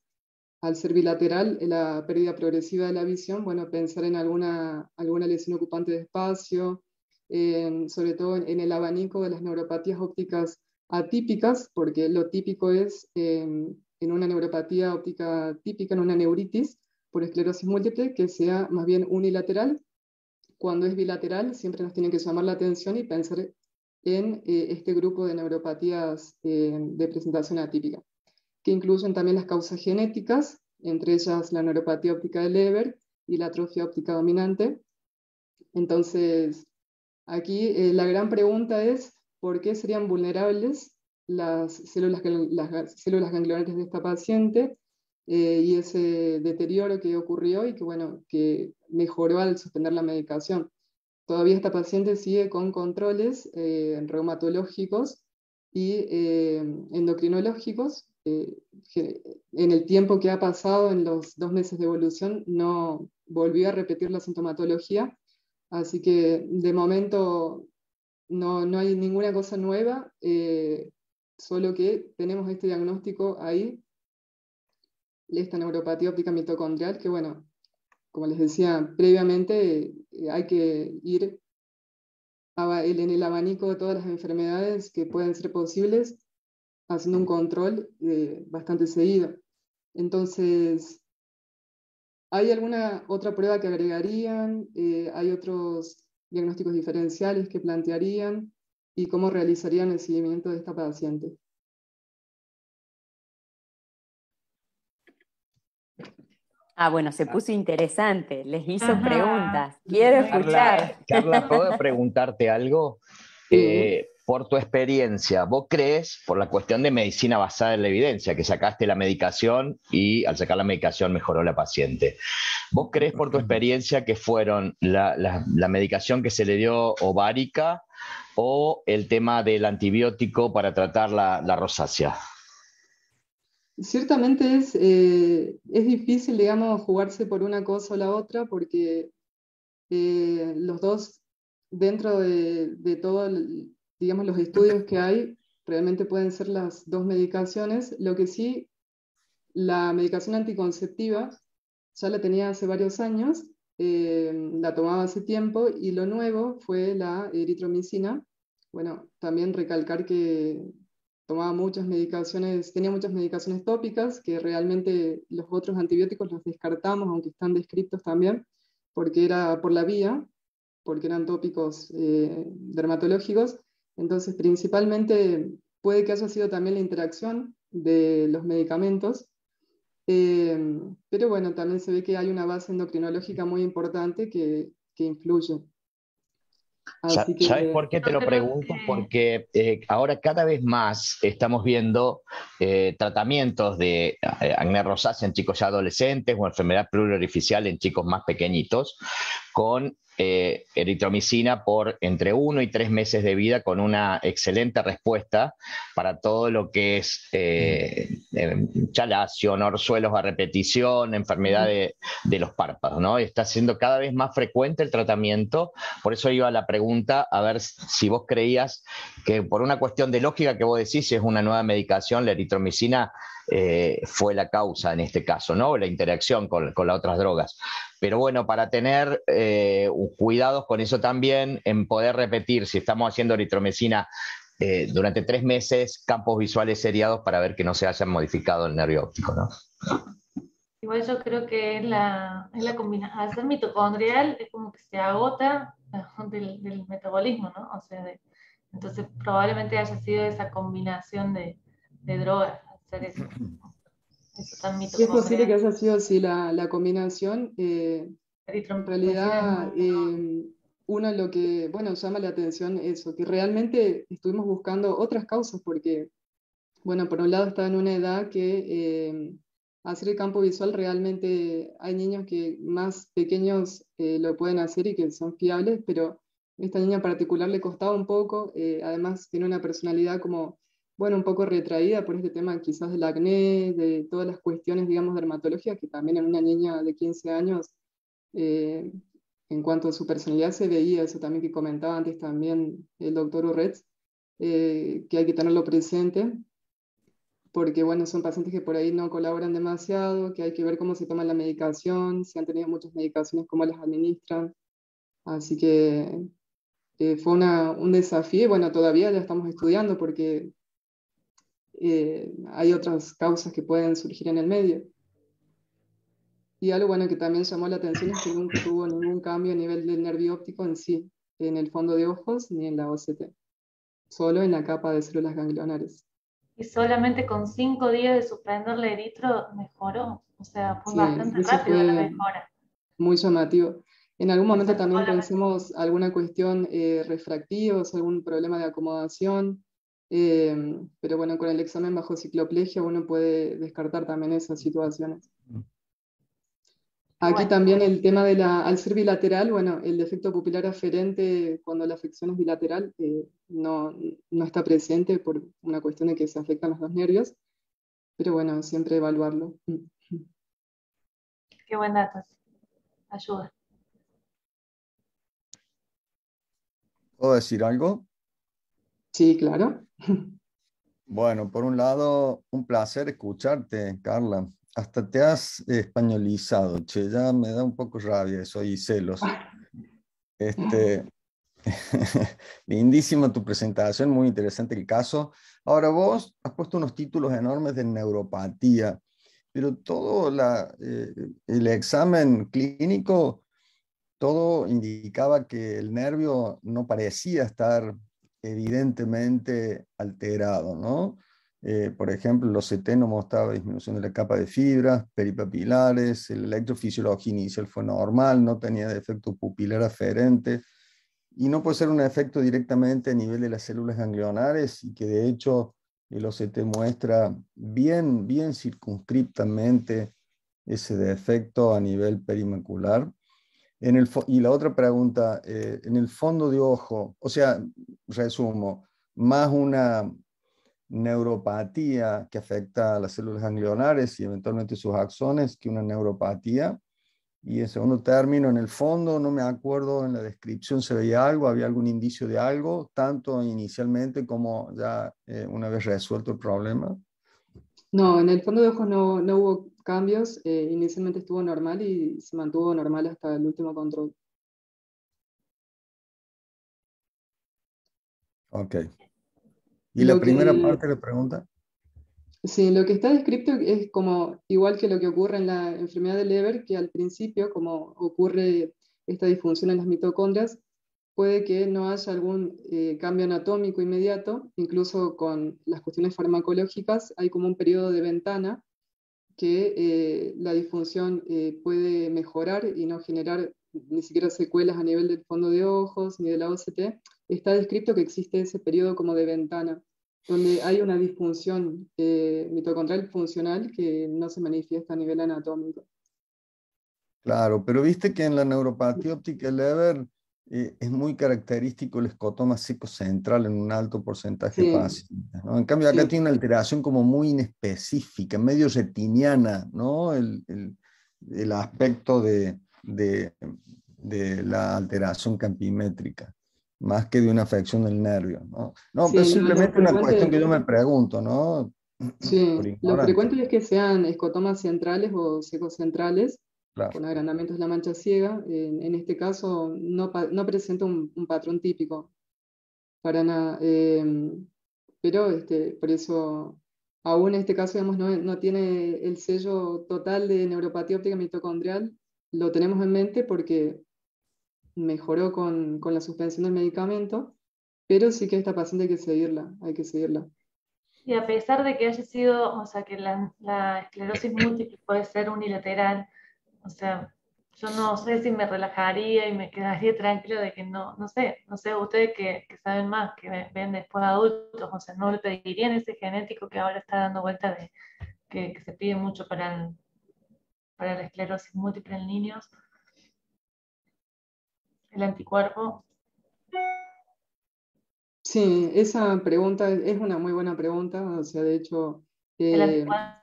Al ser bilateral, la pérdida progresiva de la visión, bueno, pensar en alguna lesión ocupante de espacio, sobre todo en el abanico de las neuropatías ópticas atípicas, porque lo típico es en una neuropatía óptica típica, en una neuritis por esclerosis múltiple, que sea más bien unilateral. Cuando es bilateral, siempre nos tiene que llamar la atención y pensar en este grupo de neuropatías de presentación atípica, que incluyen también las causas genéticas, entre ellas la neuropatía óptica de Leber y la atrofia óptica dominante. Entonces, aquí la gran pregunta es, ¿por qué serían vulnerables las células ganglionares de esta paciente y ese deterioro que ocurrió y que, bueno, que mejoró al suspender la medicación? Todavía esta paciente sigue con controles reumatológicos y endocrinológicos. En el tiempo que ha pasado, en los 2 meses de evolución, no volvió a repetir la sintomatología, así que de momento no hay ninguna cosa nueva, solo que tenemos este diagnóstico ahí, esta neuropatía óptica mitocondrial, que bueno, como les decía previamente, hay que ir en el abanico de todas las enfermedades que pueden ser posibles, haciendo un control bastante seguido. Entonces, ¿hay alguna otra prueba que agregarían? ¿Hay otros diagnósticos diferenciales que plantearían? ¿Y cómo realizarían el seguimiento de esta paciente? Bueno, se puso interesante, les hizo preguntas. Quiero escuchar. Carla, ¿puedo preguntarte algo? por tu experiencia, vos crees, por la cuestión de medicina basada en la evidencia, que sacaste la medicación y al sacar la medicación mejoró la paciente. ¿Vos crees por tu experiencia que fueron la medicación que se le dio ovárica o el tema del antibiótico para tratar la rosácea? Ciertamente es difícil, digamos, jugarse por una cosa o la otra, porque los dos, dentro de todo, digamos, los estudios que hay, realmente pueden ser las dos medicaciones. Lo que sí, la medicación anticonceptiva ya la tenía hace varios años, la tomaba hace tiempo, y lo nuevo fue la eritromicina. Bueno, también recalcar que tomaba muchas medicaciones, tenía muchas medicaciones tópicas, que realmente los otros antibióticos los descartamos, aunque están descritos también, porque era por la vía, porque eran tópicos dermatológicos. Entonces, principalmente puede que haya sido también la interacción de los medicamentos, pero bueno, también se ve que hay una base endocrinológica muy importante que influye. Así que, ¿Sabes por qué te lo pregunto? Porque ahora cada vez más estamos viendo tratamientos de acné rosácea en chicos ya adolescentes o enfermedad pluriorificial en chicos más pequeñitos con eritromicina por entre 1 y 3 meses de vida, con una excelente respuesta para todo lo que es chalación, orzuelos a repetición, enfermedad de los párpados, ¿no? Está siendo cada vez más frecuente el tratamiento. Por eso iba a la pregunta, a ver si vos creías que por una cuestión de lógica que vos decís, si es una nueva medicación, la eritromicina fue la causa en este caso, ¿no? La interacción con las otras drogas. Pero bueno, para tener cuidados con eso también, en poder repetir, si estamos haciendo eritromicina durante 3 meses, campos visuales seriados para ver que no se hayan modificado el nervio óptico, ¿no? Igual yo creo que es la combinación. Al ser mitocondrial es como que se agota del metabolismo, ¿no? O sea, entonces probablemente haya sido esa combinación de drogas, hacer eso tan y es posible que mitocondrial. haya sido así la combinación. En realidad, uno lo que, bueno, llama la atención eso, que realmente estuvimos buscando otras causas, porque, bueno, por un lado está en una edad que hacer el campo visual realmente hay niños que más pequeños lo pueden hacer y que son fiables, pero esta niña en particular le costaba un poco, además tiene una personalidad como, bueno, un poco retraída por este tema quizás del acné, de todas las cuestiones, digamos, dermatológicas, que también en una niña de 15 años, eh, en cuanto a su personalidad se veía, eso también que comentaba antes también el doctor Urretz, que hay que tenerlo presente, porque bueno, son pacientes que por ahí no colaboran demasiado, que hay que ver cómo se toma la medicación, si han tenido muchas medicaciones, cómo las administran. Así que fue un desafío, y bueno, todavía ya estamos estudiando porque hay otras causas que pueden surgir en el medio. Y algo bueno que también llamó la atención es que nunca tuvo ningún cambio a nivel del nervio óptico en sí, en el fondo de ojos ni en la OCT, solo en la capa de células ganglionares. Y solamente con 5 días de suspenderle eritro mejoró, o sea, fue Sí, bastante eso rápido la fue mejora. muy llamativo. En algún momento Eso también solamente. pensemos alguna cuestión refractiva, o sea, algún problema de acomodación, pero bueno, con el examen bajo cicloplegia uno puede descartar también esas situaciones. Aquí Bueno, también el tema al ser bilateral, bueno, el defecto pupilar aferente cuando la afección es bilateral no está presente por una cuestión de que se afectan los dos nervios, pero bueno, siempre evaluarlo. qué buen dato, ayuda. ¿Puedo decir algo? Sí, claro. Bueno, por un lado, un placer escucharte, Carla. Hasta te has españolizado, che, ya me da un poco rabia eso y celos. Lindísima tu presentación, muy interesante el caso. Ahora vos has puesto unos títulos enormes de neuropatía, pero todo el examen clínico, todo indicaba que el nervio no parecía estar evidentemente alterado, ¿no? Por ejemplo, los CT no mostraba disminución de la capa de fibras peripapilares, la electrofisiología inicial fue normal, no tenía defecto pupilar aferente. y no puede ser un efecto directamente a nivel de las células ganglionares, y que de hecho el OCT muestra bien, bien circunscriptamente ese defecto a nivel perimacular. Y la otra pregunta, en el fondo de ojo, o sea, resumo, más una neuropatía que afecta a las células ganglionares y eventualmente sus axones que una neuropatía. Y en segundo término, en el fondo, no me acuerdo, en la descripción se veía algo, había algún indicio de algo, tanto inicialmente como ya una vez resuelto el problema. No, en el fondo de ojos no hubo cambios. Inicialmente estuvo normal y se mantuvo normal hasta el último control. Ok. ¿Y la primera parte de la pregunta? Sí, lo que está descrito es como igual que lo que ocurre en la enfermedad de Leber, que al principio, como ocurre esta disfunción en las mitocondrias, puede que no haya algún cambio anatómico inmediato, incluso con las cuestiones farmacológicas hay como un periodo de ventana que la disfunción puede mejorar y no generar ni siquiera secuelas a nivel del fondo de ojos ni de la OCT. Está descrito que existe ese periodo como de ventana, donde hay una disfunción mitocondrial funcional que no se manifiesta a nivel anatómico. Claro, pero viste que en la neuropatía óptica Leber es muy característico el escotoma psicocentral en un alto porcentaje de pacientes, ¿no? En cambio, acá tiene una alteración como muy inespecífica, medio retiniana, ¿no? El aspecto de la alteración campimétrica, más que de una afección del nervio, ¿no? No, pero es simplemente una cuestión que yo me pregunto, ¿no? Sí, lo frecuente es que sean escotomas centrales o secocentrales, claro, con agrandamientos de la mancha ciega. En este caso no presenta un patrón típico para nada, pero por eso aún en este caso digamos, no tiene el sello total de neuropatía óptica mitocondrial. Lo tenemos en mente porque mejoró con la suspensión del medicamento, pero sí que a esta paciente hay que seguirla. Y a pesar de que haya sido, o sea, que la esclerosis múltiple puede ser unilateral, o sea, yo no sé si me relajaría y me quedaría tranquilo de que no sé, ustedes que saben más, que ven después adultos, o sea, no le pedirían ese genético que ahora está dando vuelta de que se pide mucho para la esclerosis múltiple en niños, el anticuerpo. Sí, esa pregunta es una muy buena pregunta, o sea, de hecho,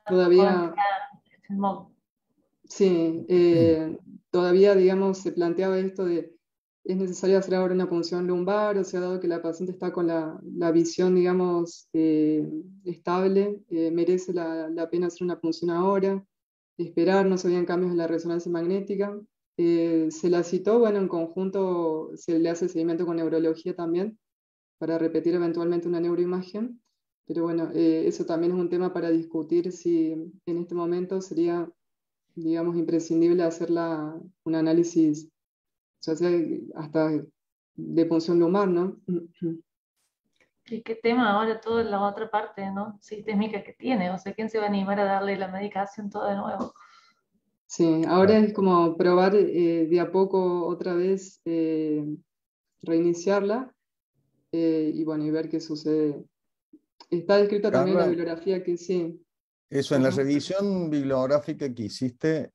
todavía, sí, todavía, digamos, se planteaba esto de, es necesario hacer ahora una punción lumbar, o sea, dado que la paciente está con la visión, digamos, estable, merece la pena hacer una punción ahora, esperar, no se veían cambios en la resonancia magnética. Se la citó, bueno, en conjunto se le hace seguimiento con neurología también, para repetir eventualmente una neuroimagen, pero bueno, eso también es un tema para discutir si en este momento sería, digamos, imprescindible hacer un análisis, ya sea hasta de punción lumbar, ¿no? ¿Y qué tema ahora toda la otra parte, ¿no? Sistémica que tiene? O sea, ¿quién se va a animar a darle la medicación todo de nuevo? Sí, ahora es como probar de a poco otra vez reiniciarla y bueno, y ver qué sucede. Está descrita también en la bibliografía que sí. Eso, en la revisión bibliográfica que hiciste,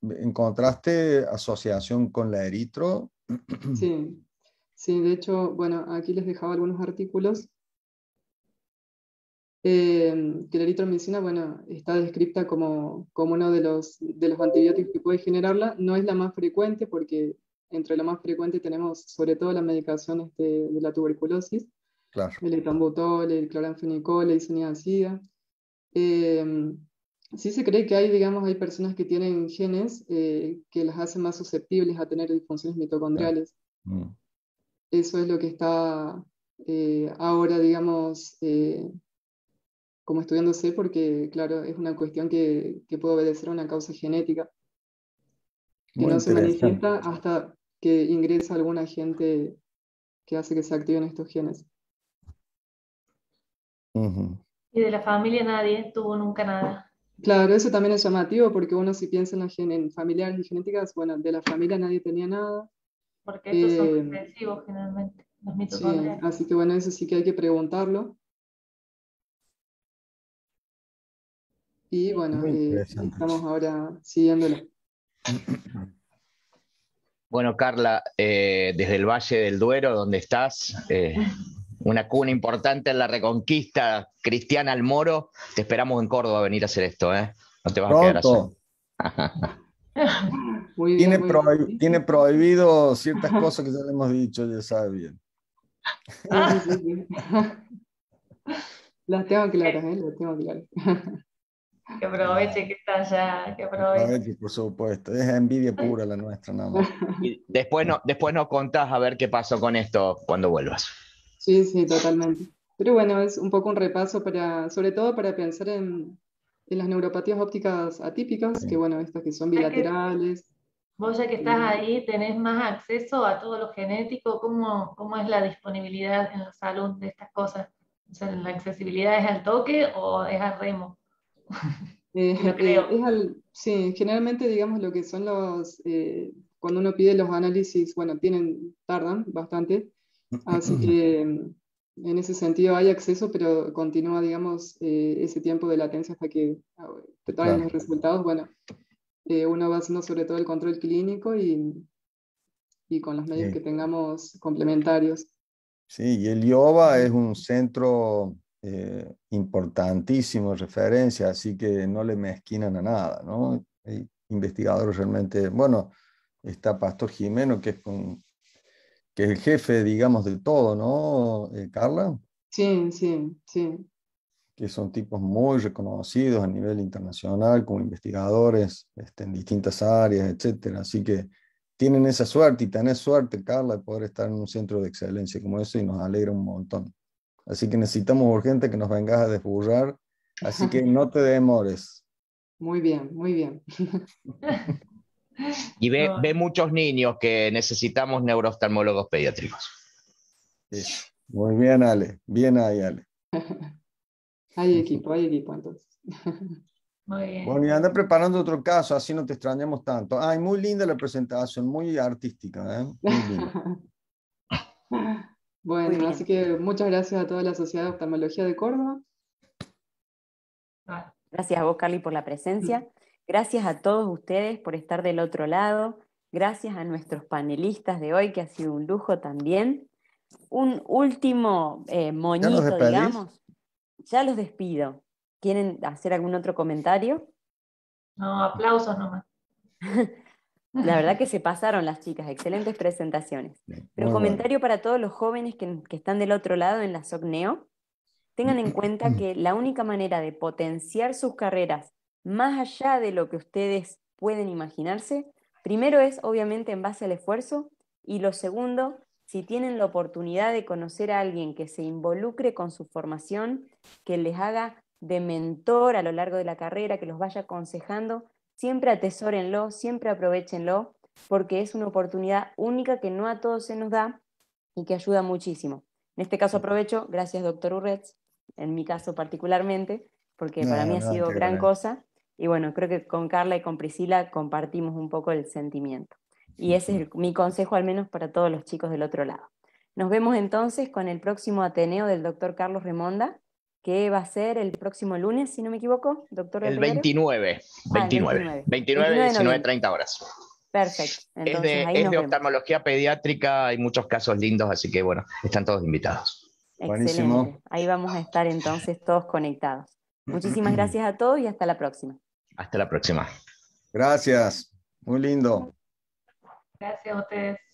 ¿encontraste asociación con la eritro? Sí, sí, de hecho, bueno, aquí les dejaba algunos artículos. Que la eritromicina, bueno, está descrita como uno de los antibióticos que puede generarla. No es la más frecuente porque entre lo más frecuente tenemos sobre todo las medicaciones de la tuberculosis, claro, el etambutol, el cloranfenicol, la isoniazida. Sí se cree que hay, digamos, hay personas que tienen genes que las hacen más susceptibles a tener disfunciones mitocondriales. Eso es lo que está ahora, digamos, como estudiándose, porque, claro, es una cuestión que puede obedecer a una causa genética, que no se manifiesta hasta que ingresa algún agente que hace que se activen estos genes. Y de la familia nadie tuvo nunca nada. Claro, eso también es llamativo, porque uno si piensa en familiares y genéticas, bueno, de la familia nadie tenía nada. porque estos son recesivos generalmente, los mitocondriales. Sí, así que bueno, eso sí que hay que preguntarlo. Y bueno, Muy interesante. estamos ahora siguiéndolo. Bueno, Carla, desde el Valle del Duero, donde estás, una cuna importante en la reconquista cristiana al Moro, te esperamos en Córdoba a venir a hacer esto, ¿eh? No te vas a quedar allá. Muy bien, muy bien. Tiene prohibido ciertas cosas que ya le hemos dicho, ya sabe bien. Sí. Las tengo claras, las tengo claras. Que aproveche que está allá, que aproveche. Por supuesto, es envidia pura la nuestra, nada más. Y después nos contás a ver qué pasó con esto cuando vuelvas. Sí, totalmente. Pero bueno, es un poco un repaso sobre todo para pensar en las neuropatías ópticas atípicas, que bueno, estas que son bilaterales. Vos ya que estás ahí, ¿tenés más acceso a todo lo genético? ¿Cómo es la disponibilidad en la salud de estas cosas? O sea, ¿la accesibilidad es al toque o es al remo? No creo. Sí, generalmente digamos lo que son cuando uno pide los análisis, bueno, tardan bastante, así que en ese sentido hay acceso, pero continúa, digamos, ese tiempo de latencia hasta que te traen los resultados. Bueno, uno va haciendo sobre todo el control clínico y con los medios que tengamos complementarios. Sí, y el IOBA es un centro importantísimo de referencia, así que no le mezquinan a nada, ¿no? Hay investigadores realmente, bueno, está Pastor Jimeno, que es el jefe, digamos, de todo, ¿no, Carla? Sí. Que son tipos muy reconocidos a nivel internacional como investigadores en distintas áreas, etcétera. Así que tienen esa suerte y tenés suerte, Carla, de poder estar en un centro de excelencia como eso y nos alegra un montón. Así que necesitamos urgente que nos vengas a desburrar, así que no te demores. Muy bien. Y ve muchos niños que necesitamos neurooftalmólogos pediátricos. Eso. Muy bien, Ale. Bien ahí, Ale. Hay equipo entonces. Muy bien. Bueno, y anda preparando otro caso, así no te extrañamos tanto. Ay, muy linda la presentación, muy artística, ¿eh? Muy linda. Bueno, así que muchas gracias a toda la Sociedad de Oftalmología de Córdoba. Gracias a vos, Carly, por la presencia. Gracias a todos ustedes por estar del otro lado. Gracias a nuestros panelistas de hoy, que ha sido un lujo también. Un último moñito, digamos. Ya los despido. ¿Quieren hacer algún otro comentario? No, aplausos nomás. La verdad que se pasaron las chicas, excelentes presentaciones. Pero comentario para todos los jóvenes que están del otro lado en la SOCNEO. Tengan en cuenta que la única manera de potenciar sus carreras más allá de lo que ustedes pueden imaginarse, primero es obviamente en base al esfuerzo, y lo segundo, si tienen la oportunidad de conocer a alguien que se involucre con su formación, que les haga de mentor a lo largo de la carrera, que los vaya aconsejando, siempre atesórenlo, siempre aprovéchenlo, porque es una oportunidad única que no a todos se nos da y que ayuda muchísimo. En este caso aprovecho, gracias doctor Urretz, en mi caso particularmente, porque para mí ha sido gran cosa, y bueno, creo que con Carla y con Priscila compartimos un poco el sentimiento. Y ese es mi consejo al menos para todos los chicos del otro lado. Nos vemos entonces con el próximo Ateneo del doctor Carlos Remonda, que va a ser el próximo lunes, si no me equivoco, doctor. El 29, 19:30 horas. Perfecto. Entonces, es de oftalmología pediátrica, hay muchos casos lindos, así que bueno, están todos invitados. Excelente. Buenísimo. Ahí vamos a estar entonces todos conectados. Muchísimas gracias a todos y hasta la próxima. Hasta la próxima. Gracias. Muy lindo. Gracias a ustedes.